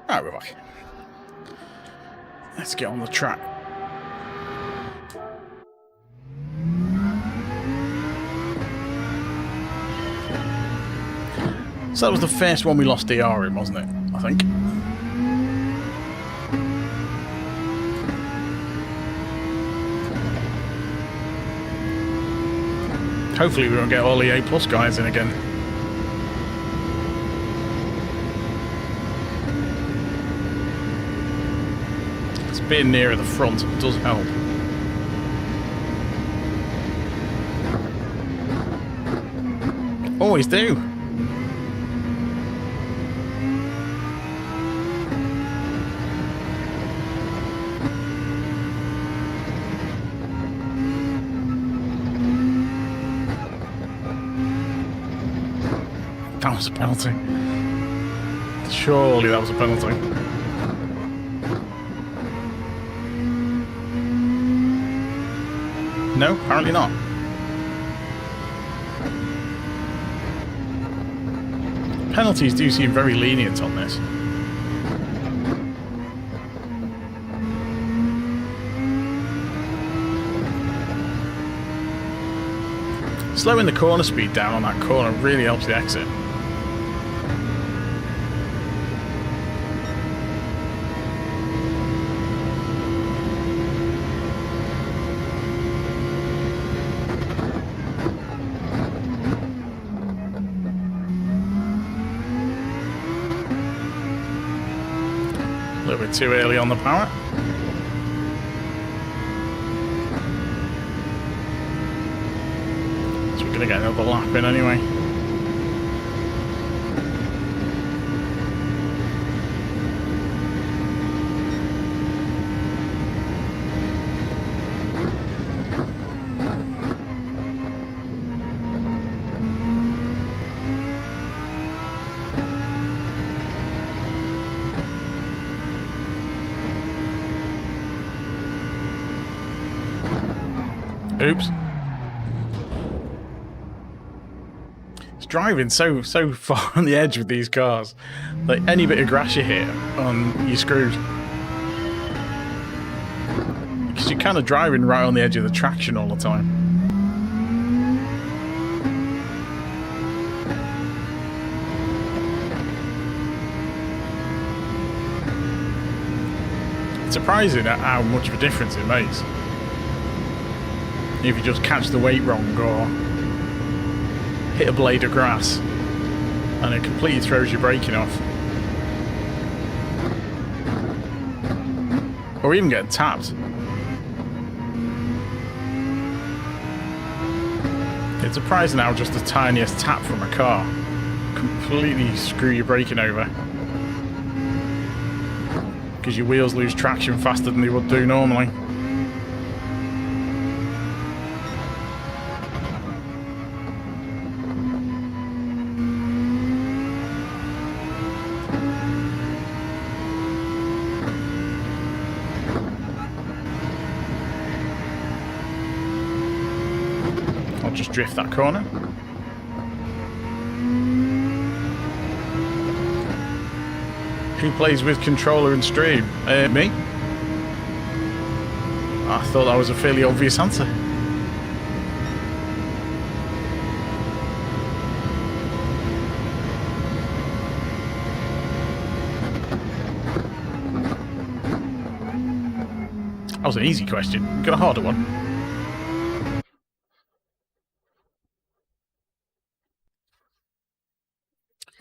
Alright, we're back. Let's get on the track. So that was the first one we lost DR in, wasn't it? I think. Hopefully we won't get all the A+ guys in again. Being nearer the front does help. Always do. That was a penalty. Surely that was a penalty. No, apparently not. Penalties do seem very lenient on this. Slowing the corner speed down on that corner really helps the exit. A little bit too early on the power. going to get another lap in anyway. Oops. It's driving so far on the edge with these cars. Like, any bit of grass you hit, you're screwed. Because you're kind of driving right on the edge of the traction all the time. It's surprising at how much of a difference it makes. If you just catch the weight wrong or hit a blade of grass and it completely throws your braking off. Or even getting tapped. It's surprising how just the tiniest tap from a car completely screw your braking over. Because your wheels lose traction faster than they would do normally. I'll just drift that corner. Who plays with controller and stream? Me? I thought that was a fairly obvious answer. That was an easy question. You got a harder one.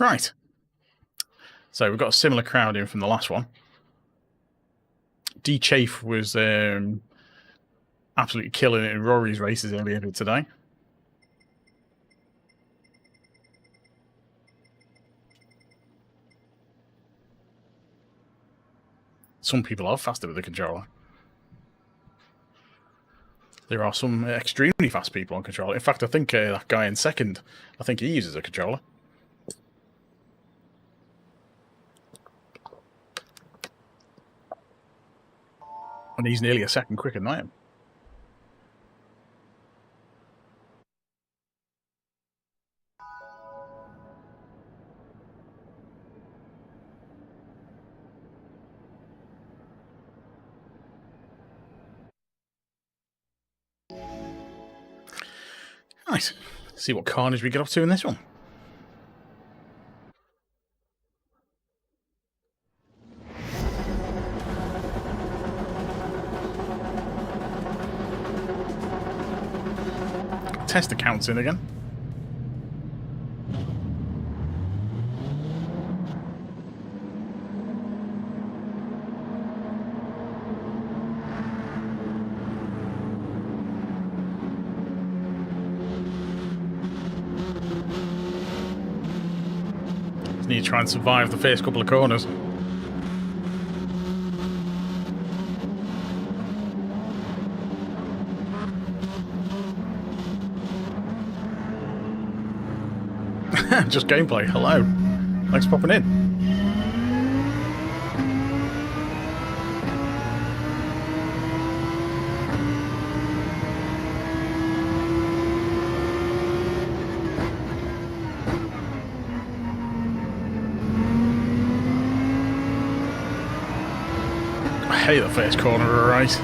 Right. So we've got a similar crowd in from the last one. D Chafe was absolutely killing it in Rory's races earlier today. Some people are faster with the controller. There are some extremely fast people on controller. In fact, I think that guy in second, I think he uses a controller. And he's nearly a second quicker than I am. Nice. See what carnage we get up to in this one. Test accounts in again. Just need to try and survive the first couple of corners. Just gameplay. Hello. Thanks for popping in. I hate the first corner of a race.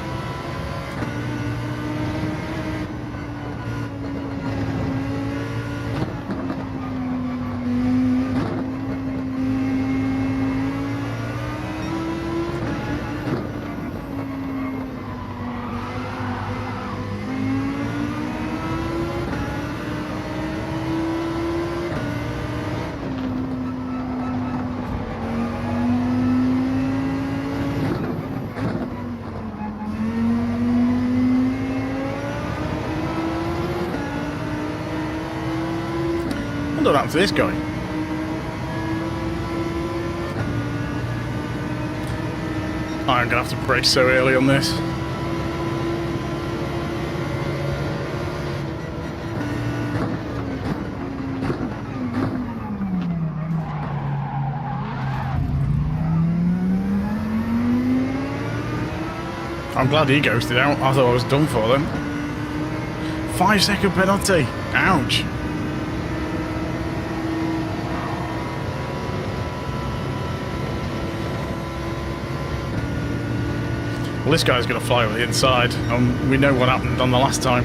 what happened to this guy? I'm going to have to brake so early on this. I'm glad he ghosted out. I thought I was done for then. 5-second penalty. Ouch. Well, this guy's going to fly over the inside. We know what happened on the last time.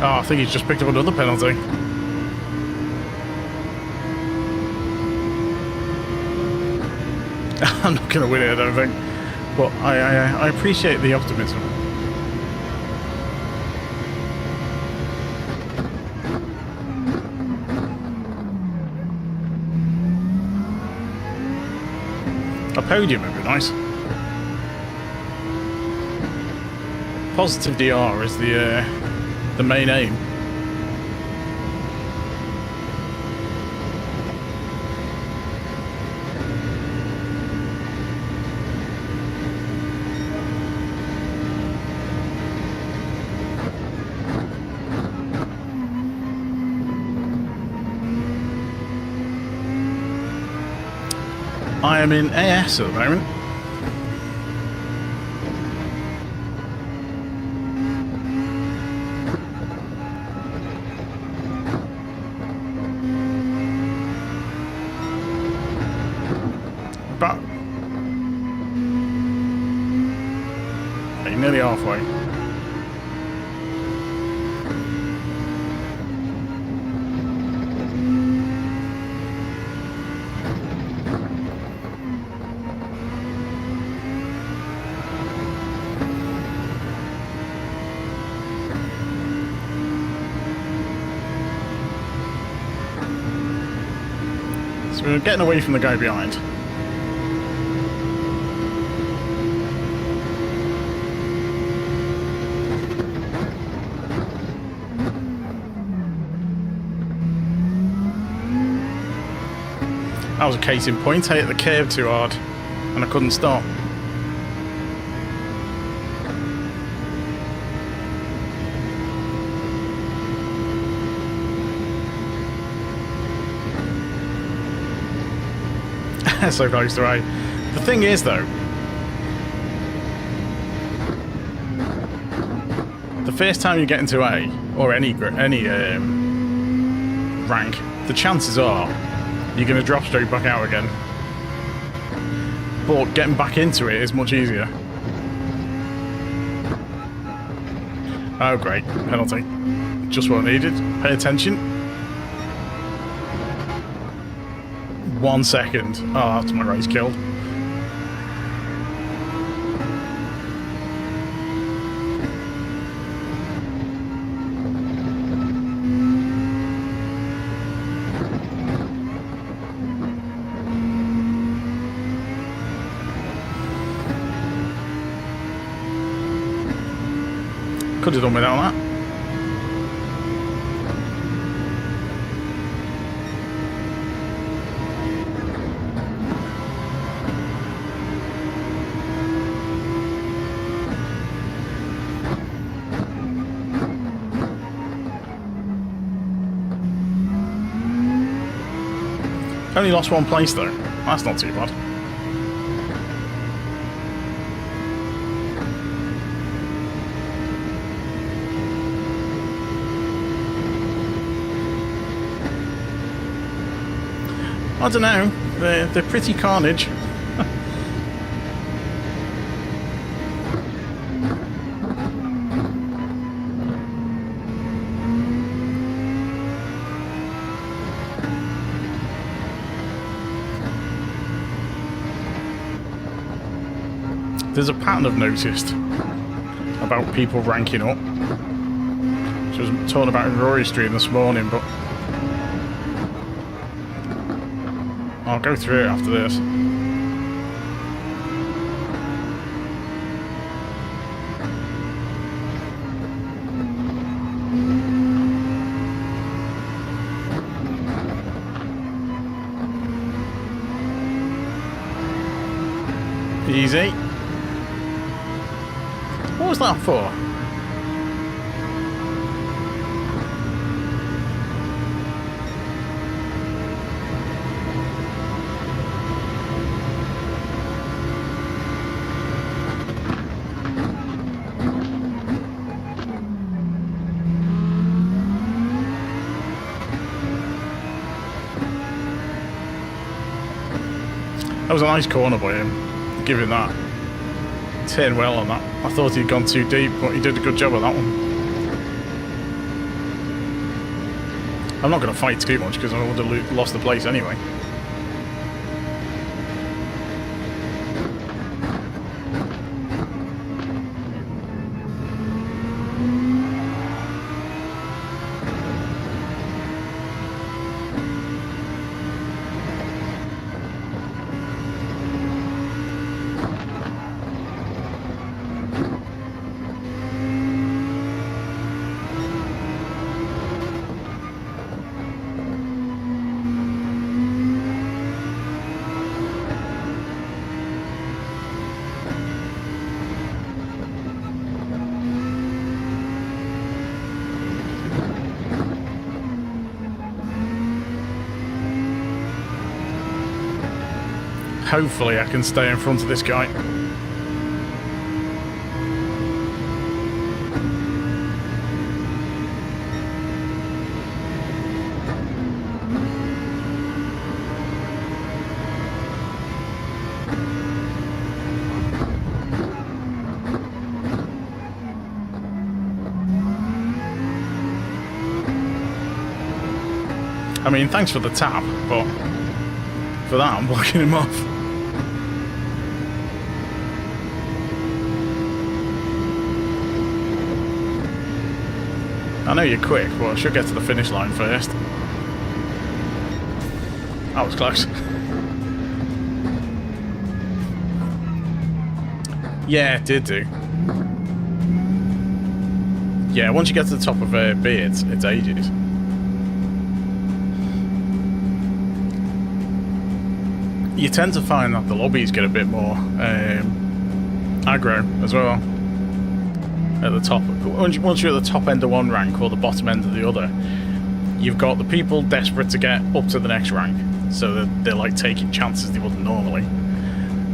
Oh, I think he's just picked up another penalty. I'm not going to win it, I don't think. But I appreciate the optimism. A podium would be nice. Positive DR is the main aim. I am in AS at the moment. But nearly halfway. So we're getting away from the guy behind. That was a case in point. I hit the curb too hard and I couldn't stop. So close to A. The thing is though, the first time you get into A or any rank, the chances are you're going to drop straight back out again. But getting back into it is much easier. Oh great, penalty. Just what I needed. Pay attention. 1 second. Oh, that's my race killed. Could have done without that. Only lost 1 place though. That's not too bad. I don't know. They're pretty carnage. There's a pattern I've noticed about people ranking up. Which I was talking about in Rory's stream this morning, but I'll go through it after this. Easy. What was that for? That was a nice corner by him. Give him that. Turned well on that. I thought he'd gone too deep, but he did a good job of that one. I'm not going to fight too much because I would have lost the place anyway. Hopefully I can stay in front of this guy. I mean, thanks for the tap, but for that I'm blocking him off. I know you're quick, but I should get to the finish line first. That was close. Yeah, it did do. Yeah, once you get to the top of B, it's ages. You tend to find that the lobbies get a bit more aggro as well. At the top, once you're at the top end of one rank or the bottom end of the other, you've got the people desperate to get up to the next rank, so that they're like taking chances they wouldn't normally.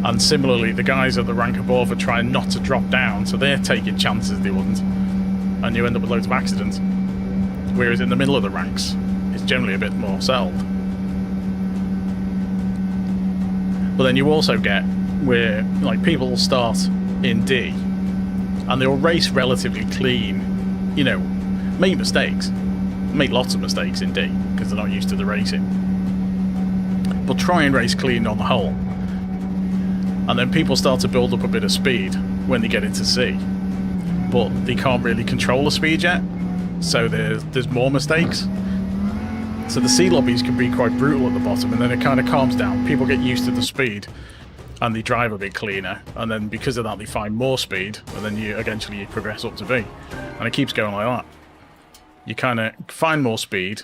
And similarly, the guys at the rank above are trying not to drop down, so they're taking chances they wouldn't, and you end up with loads of accidents. Whereas in the middle of the ranks, it's generally a bit more settled. But then you also get where like people will start in D and they'll race relatively clean, you know, make mistakes, make lots of mistakes in D because they're not used to the racing, but try and race clean on the whole. And then people start to build up a bit of speed when they get into C, but they can't really control the speed yet, so there's more mistakes. So the C lobbies can be quite brutal at the bottom, and then it kind of calms down. People get used to the speed and they drive a bit cleaner, and then because of that they find more speed, and then you eventually progress up to B, and it keeps going like that. You kind of find more speed,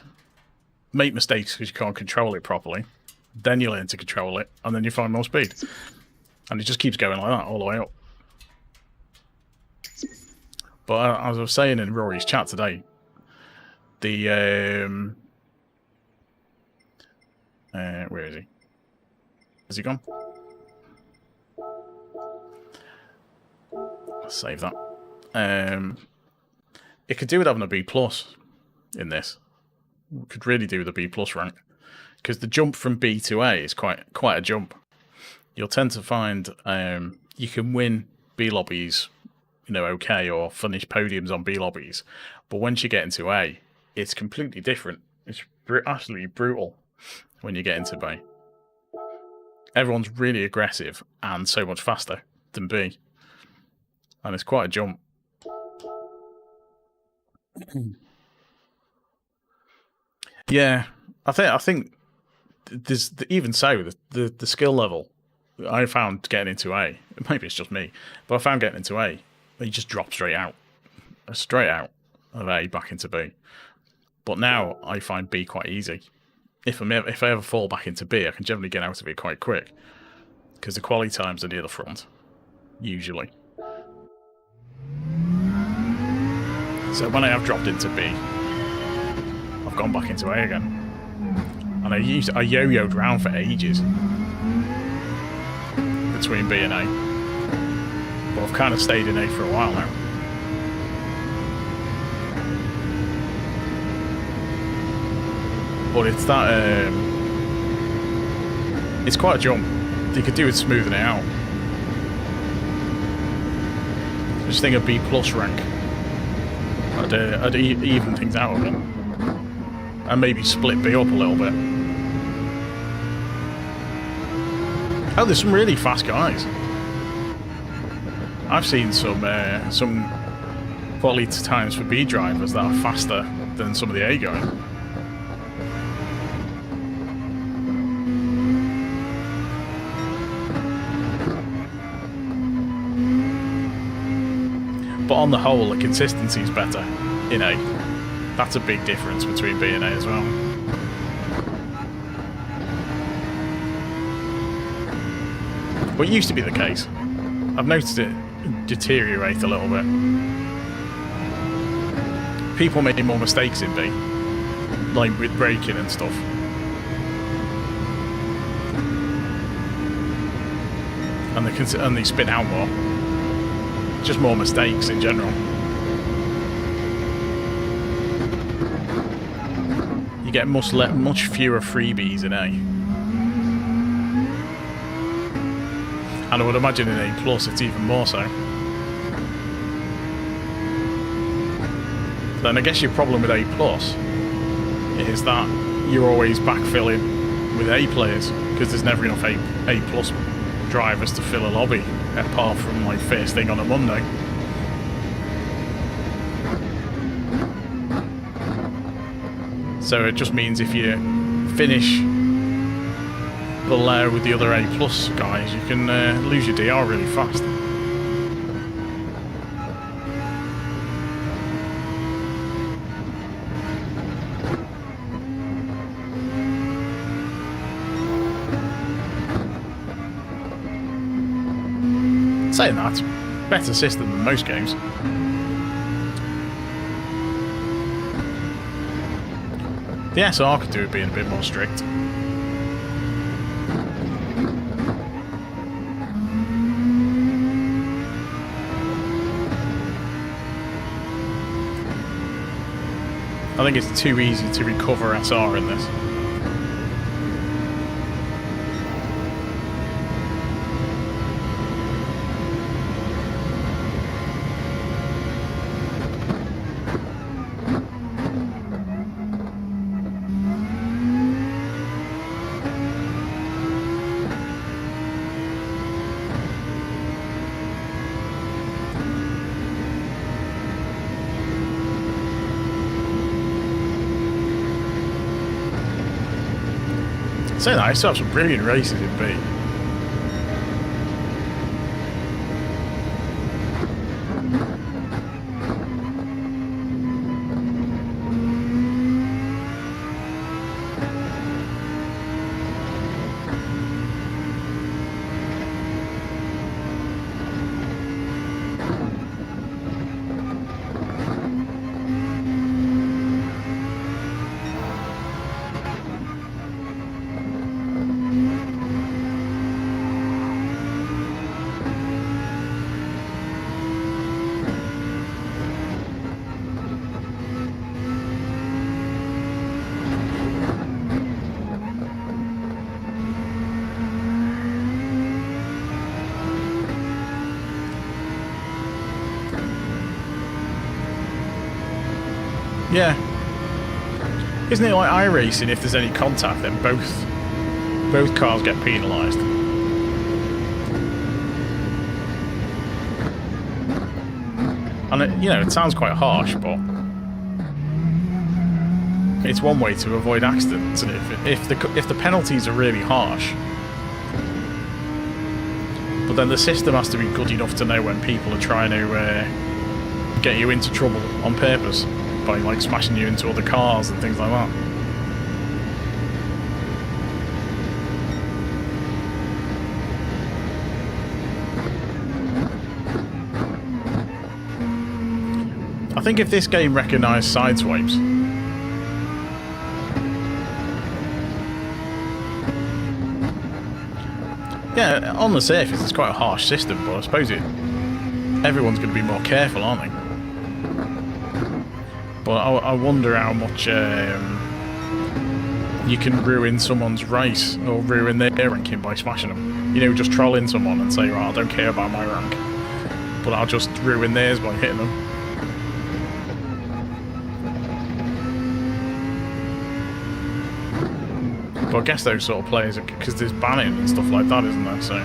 make mistakes because you can't control it properly, then you learn to control it, and then you find more speed, and it just keeps going like that all the way up. But as I was saying in Rory's chat today, the where is he? Has he gone? Save that. It could do with having a B+ in this. It could really do with a B+ rank. because the jump from B to A is quite a jump. You'll tend to find you can win B lobbies, okay, or finish podiums on B lobbies, but once you get into A, it's completely different. It's absolutely brutal when you get into B. Everyone's really aggressive and so much faster than B, and it's quite a jump. Yeah, I think there's even so the skill level I found getting into A. Maybe it's just me, but I found getting into A, you just drop straight out of A back into B. But now I find B quite easy. If I ever fall back into B, I can generally get out of it quite quick because the quality times are near the front, usually. So when I have dropped into B, I've gone back into A again. And I yo-yoed around for ages between B and A. But I've kind of stayed in A for a while now. But it's that, it's quite a jump. You could do with smoothing it out. Just think of B plus rank. I'd even things out a bit. And maybe split B up a little bit. Oh, there's some really fast guys. I've seen some quality times for B drivers that are faster than some of the A guys. But on the whole, the consistency is better in A. That's a big difference between B and A as well. What used to be the case, I've noticed it deteriorate a little bit. People make more mistakes in B, like with braking and stuff. And they spin out more. Just more mistakes in general. You get much fewer freebies in A. And I would imagine in A plus it's even more so. Then I guess your problem with A plus is that you're always backfilling with A players because there's never enough A plus drivers to fill a lobby, apart from like first thing on a Monday. So it just means if you finish below with the other A plus guys, you can lose your DR really fast. Saying that, better system than most games. The SR could do with being a bit more strict. I think it's too easy to recover SR in this. Say that, I still have some brilliant races in B. Yeah. Isn't it like iRacing? If there's any contact, then both cars get penalised. And it sounds quite harsh, but it's one way to avoid accidents. And if the penalties are really harsh, but then the system has to be good enough to know when people are trying to get you into trouble on purpose by like smashing you into other cars and things like that. I think if this game recognised side swipes, yeah, on the surface it's quite a harsh system, but I suppose everyone's going to be more careful, aren't they? But I wonder how much you can ruin someone's race or ruin their ranking by smashing them. Just trolling someone and say, "Well, I don't care about my rank, but I'll just ruin theirs by hitting them." But I guess those sort of players, because there's banning and stuff like that, isn't there? So.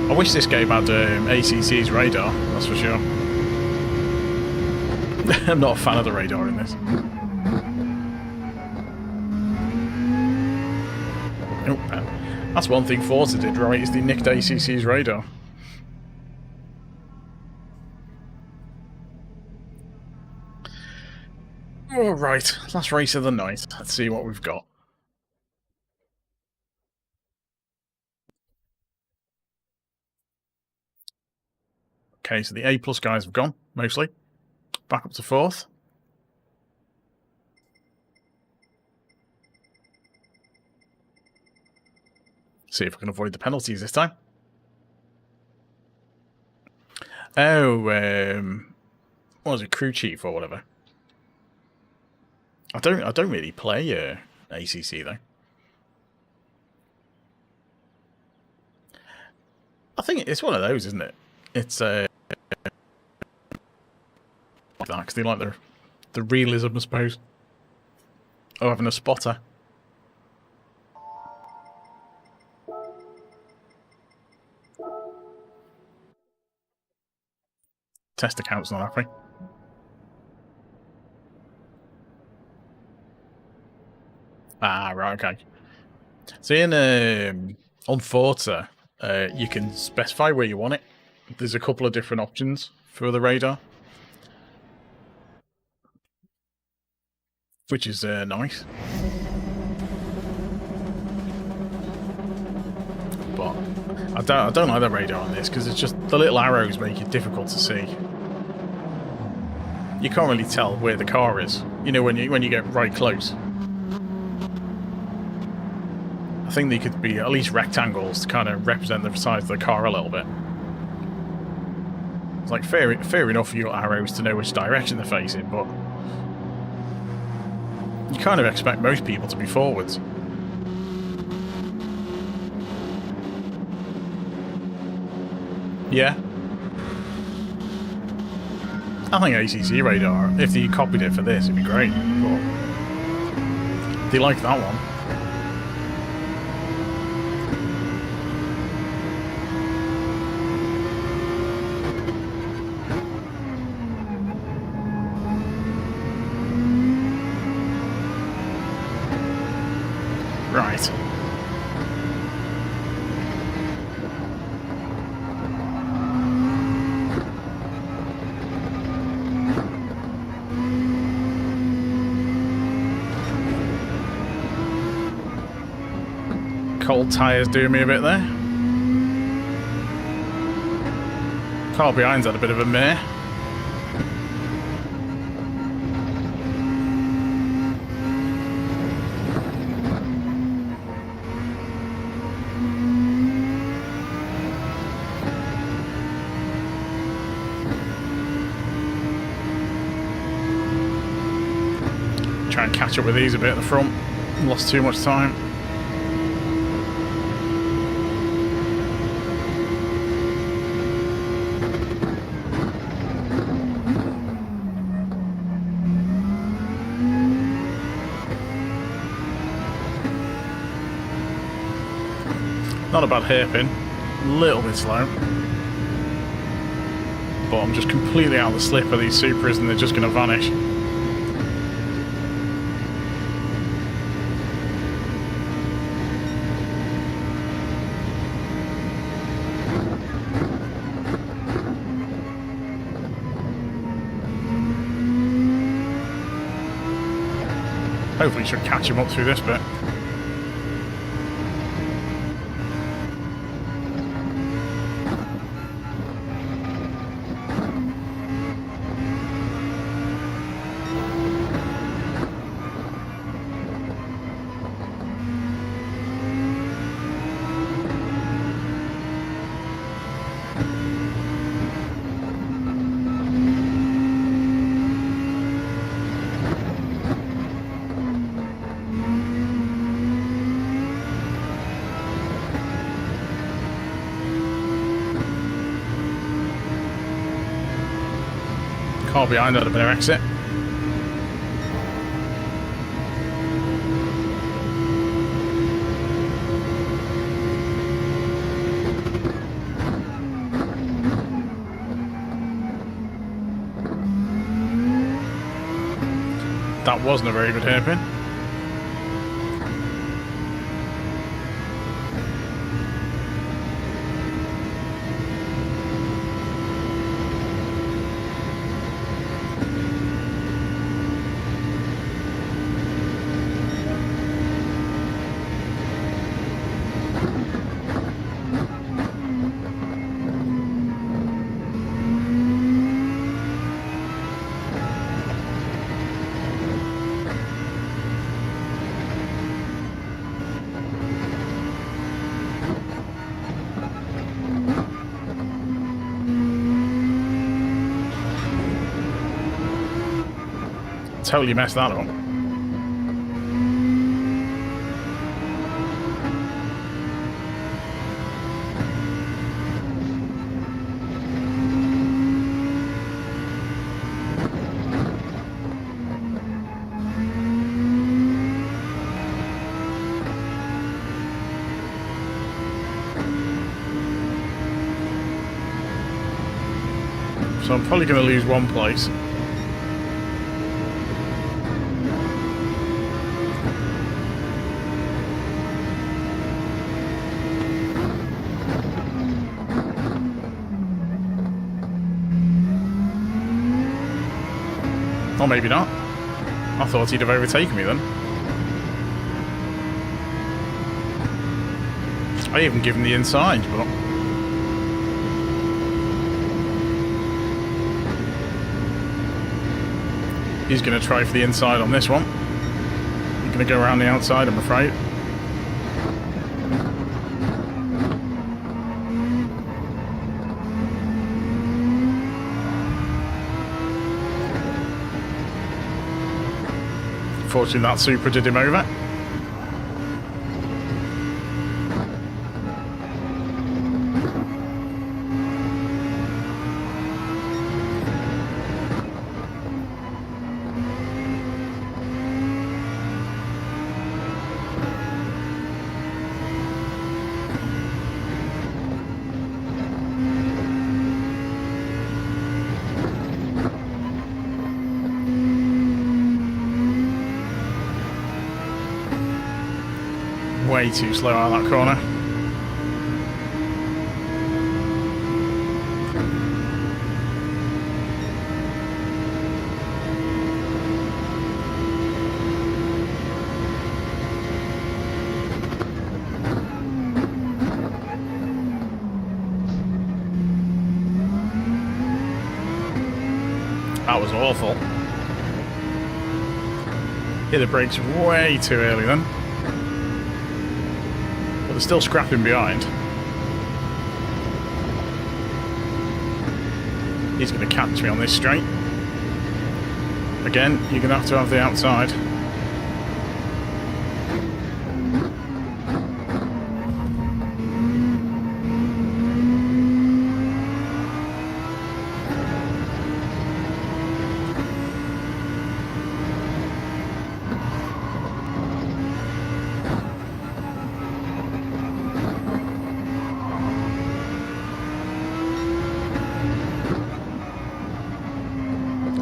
I wish this game had ACC's radar, that's for sure. I'm not a fan of the radar in this. Oh, that's one thing Forza did right, is they nicked ACC's radar. Alright, last race of the night. Let's see what we've got. Okay, so the A+ guys have gone, mostly. Back up to 4th. See if I can avoid the penalties this time. Oh, what was it, crew chief or whatever? I don't really play ACC though. I think it's one of those, isn't it? It's like that because they like the realism, I suppose. Oh, having a spotter. Test account's not happy. Ah, right, okay. So on Forza, you can specify where you want it. There's a couple of different options for the radar, which is nice. But I don't like the radar on this because it's just the little arrows make it difficult to see. You can't really tell where the car is. When you get right close. I think they could be at least rectangles to kind of represent the size of the car a little bit. It's like fair enough for your arrows to know which direction they're facing, but you kind of expect most people to be forwards. Yeah. I think ACC radar, if they copied it for this, it'd be great. But they like that one. Right. Cold tyres doing me a bit there. Car behind's had a bit of a mare. Try and catch up with these a bit at the front. Lost too much time. Not a bad hairpin, a little bit slow, but I'm just completely out of the slip of these Supras and they're just going to vanish. Hopefully should catch him up through this bit. Car behind had a better exit. That wasn't a very good hairpin. Totally messed that up. So I'm probably going to lose one place. Or maybe not. I thought he'd have overtaken me then. I even give him the inside, but... he's going to try for the inside on this one. He's going to go around the outside, I'm afraid. Unfortunately, that Supra did him over. Way too slow out of that corner. That was awful. Hit the brakes way too early then. But they're still scrapping behind. He's going to catch me on this straight. Again, you're going to have the outside.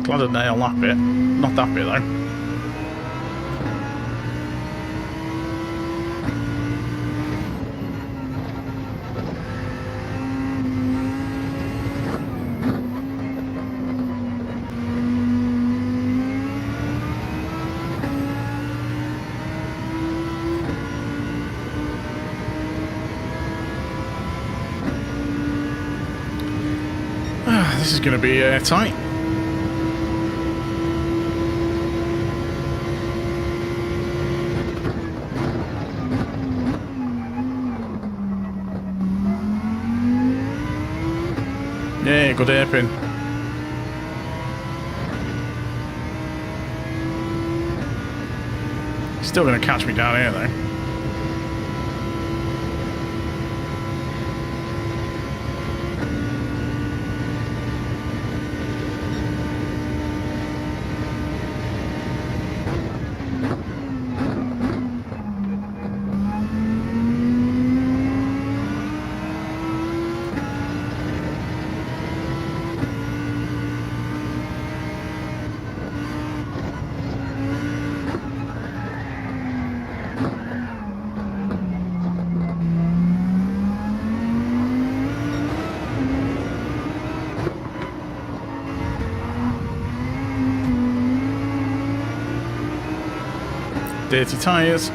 Glad I nailed that bit. Not that bit though. This is going to be tight. Yeah, good hairpin. Still going to catch me down here though. Dirty tyres.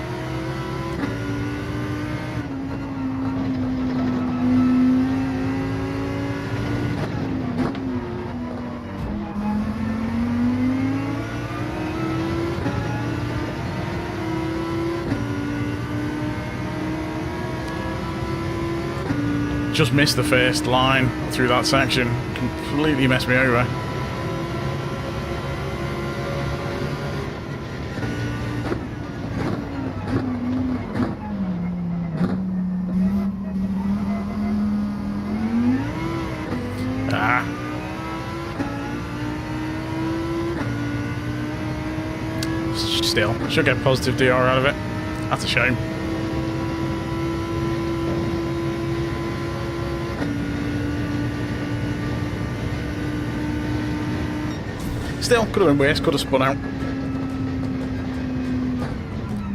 Just missed the first line through that section. Completely messed me over. Still, should get positive DR out of it. That's a shame. Still, could have been worse, could have spun out.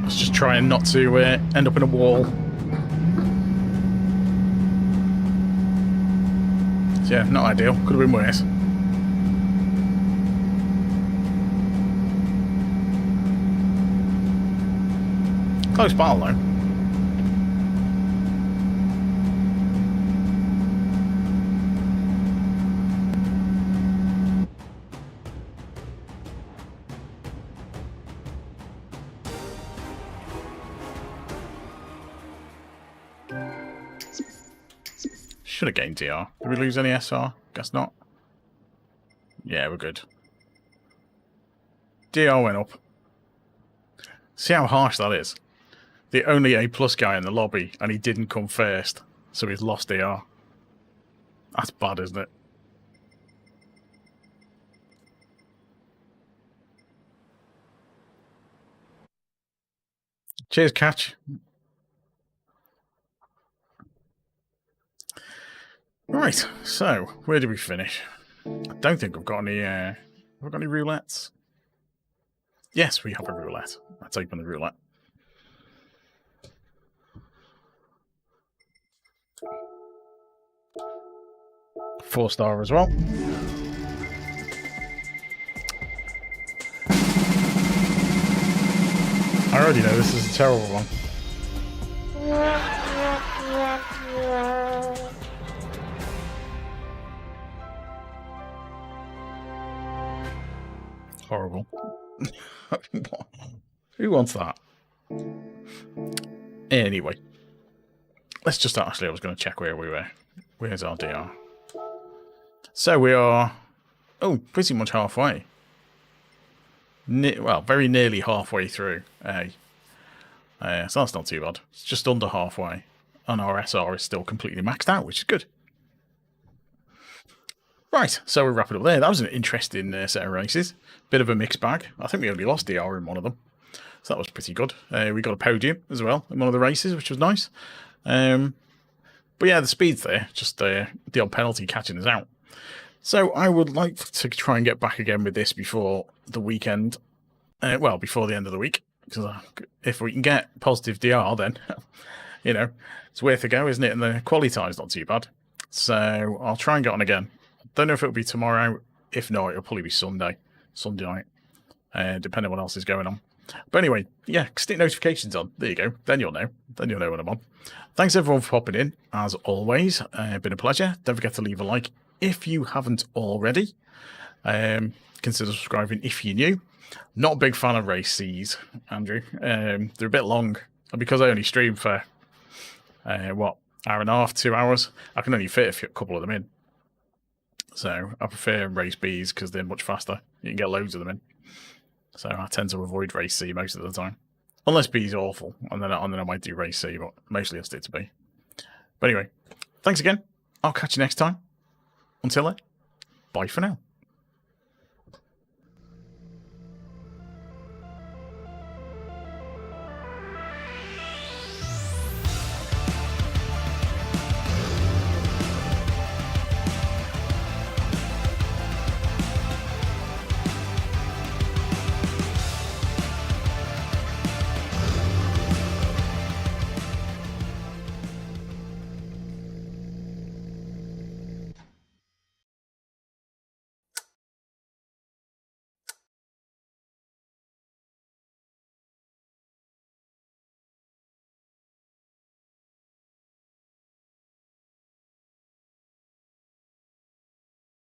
I was just trying not to end up in a wall. So yeah, not ideal, could have been worse. Close battle though. Should have gained DR. Did we lose any SR? Guess not. Yeah, we're good. DR went up. See how harsh that is? The only A+ guy in the lobby, and he didn't come first, so he's lost DR. That's bad, isn't it? Cheers, Catch. Right, so where did we finish? I don't think I've got any. Have I got any roulettes? Yes, we have a roulette. Let's open the roulette. Four-star as well. I already know this is a terrible one. Horrible. Who wants that? Anyway. Let's just actually, I was going to check where we were. Where's our DR? So we are, pretty much halfway. Well, very nearly halfway through. So that's not too bad. It's just under halfway. And our SR is still completely maxed out, which is good. Right, so we'll wrap it up there. That was an interesting set of races. Bit of a mixed bag. I think we only lost DR in one of them. So that was pretty good. We got a podium as well in one of the races, which was nice. But yeah, the speed's there. Just the odd penalty catching us out. So I would like to try and get back again with this before the weekend. Well, before the end of the week. Because if we can get positive DR, then, you know, it's worth a go, isn't it? And the quality time's not too bad. So I'll try and get on again. Don't know if it'll be tomorrow. If not, it'll probably be Sunday night, depending on what else is going on. But anyway, yeah, stick notifications on. There you go. Then you'll know. Then you'll know when I'm on. Thanks everyone for popping in, as always. Been a pleasure. Don't forget to leave a like if you haven't already. Consider subscribing if you're new. Not a big fan of race Cs, Andrew. They're a bit long. And because I only stream for, hour and a half, 2 hours, I can only fit a couple of them in. So I prefer race Bs because they're much faster. You can get loads of them in. So I tend to avoid race C most of the time. Unless B is awful, and then I might do race C, but mostly I stick to B. But anyway, thanks again. I'll catch you next time. Until then, bye for now.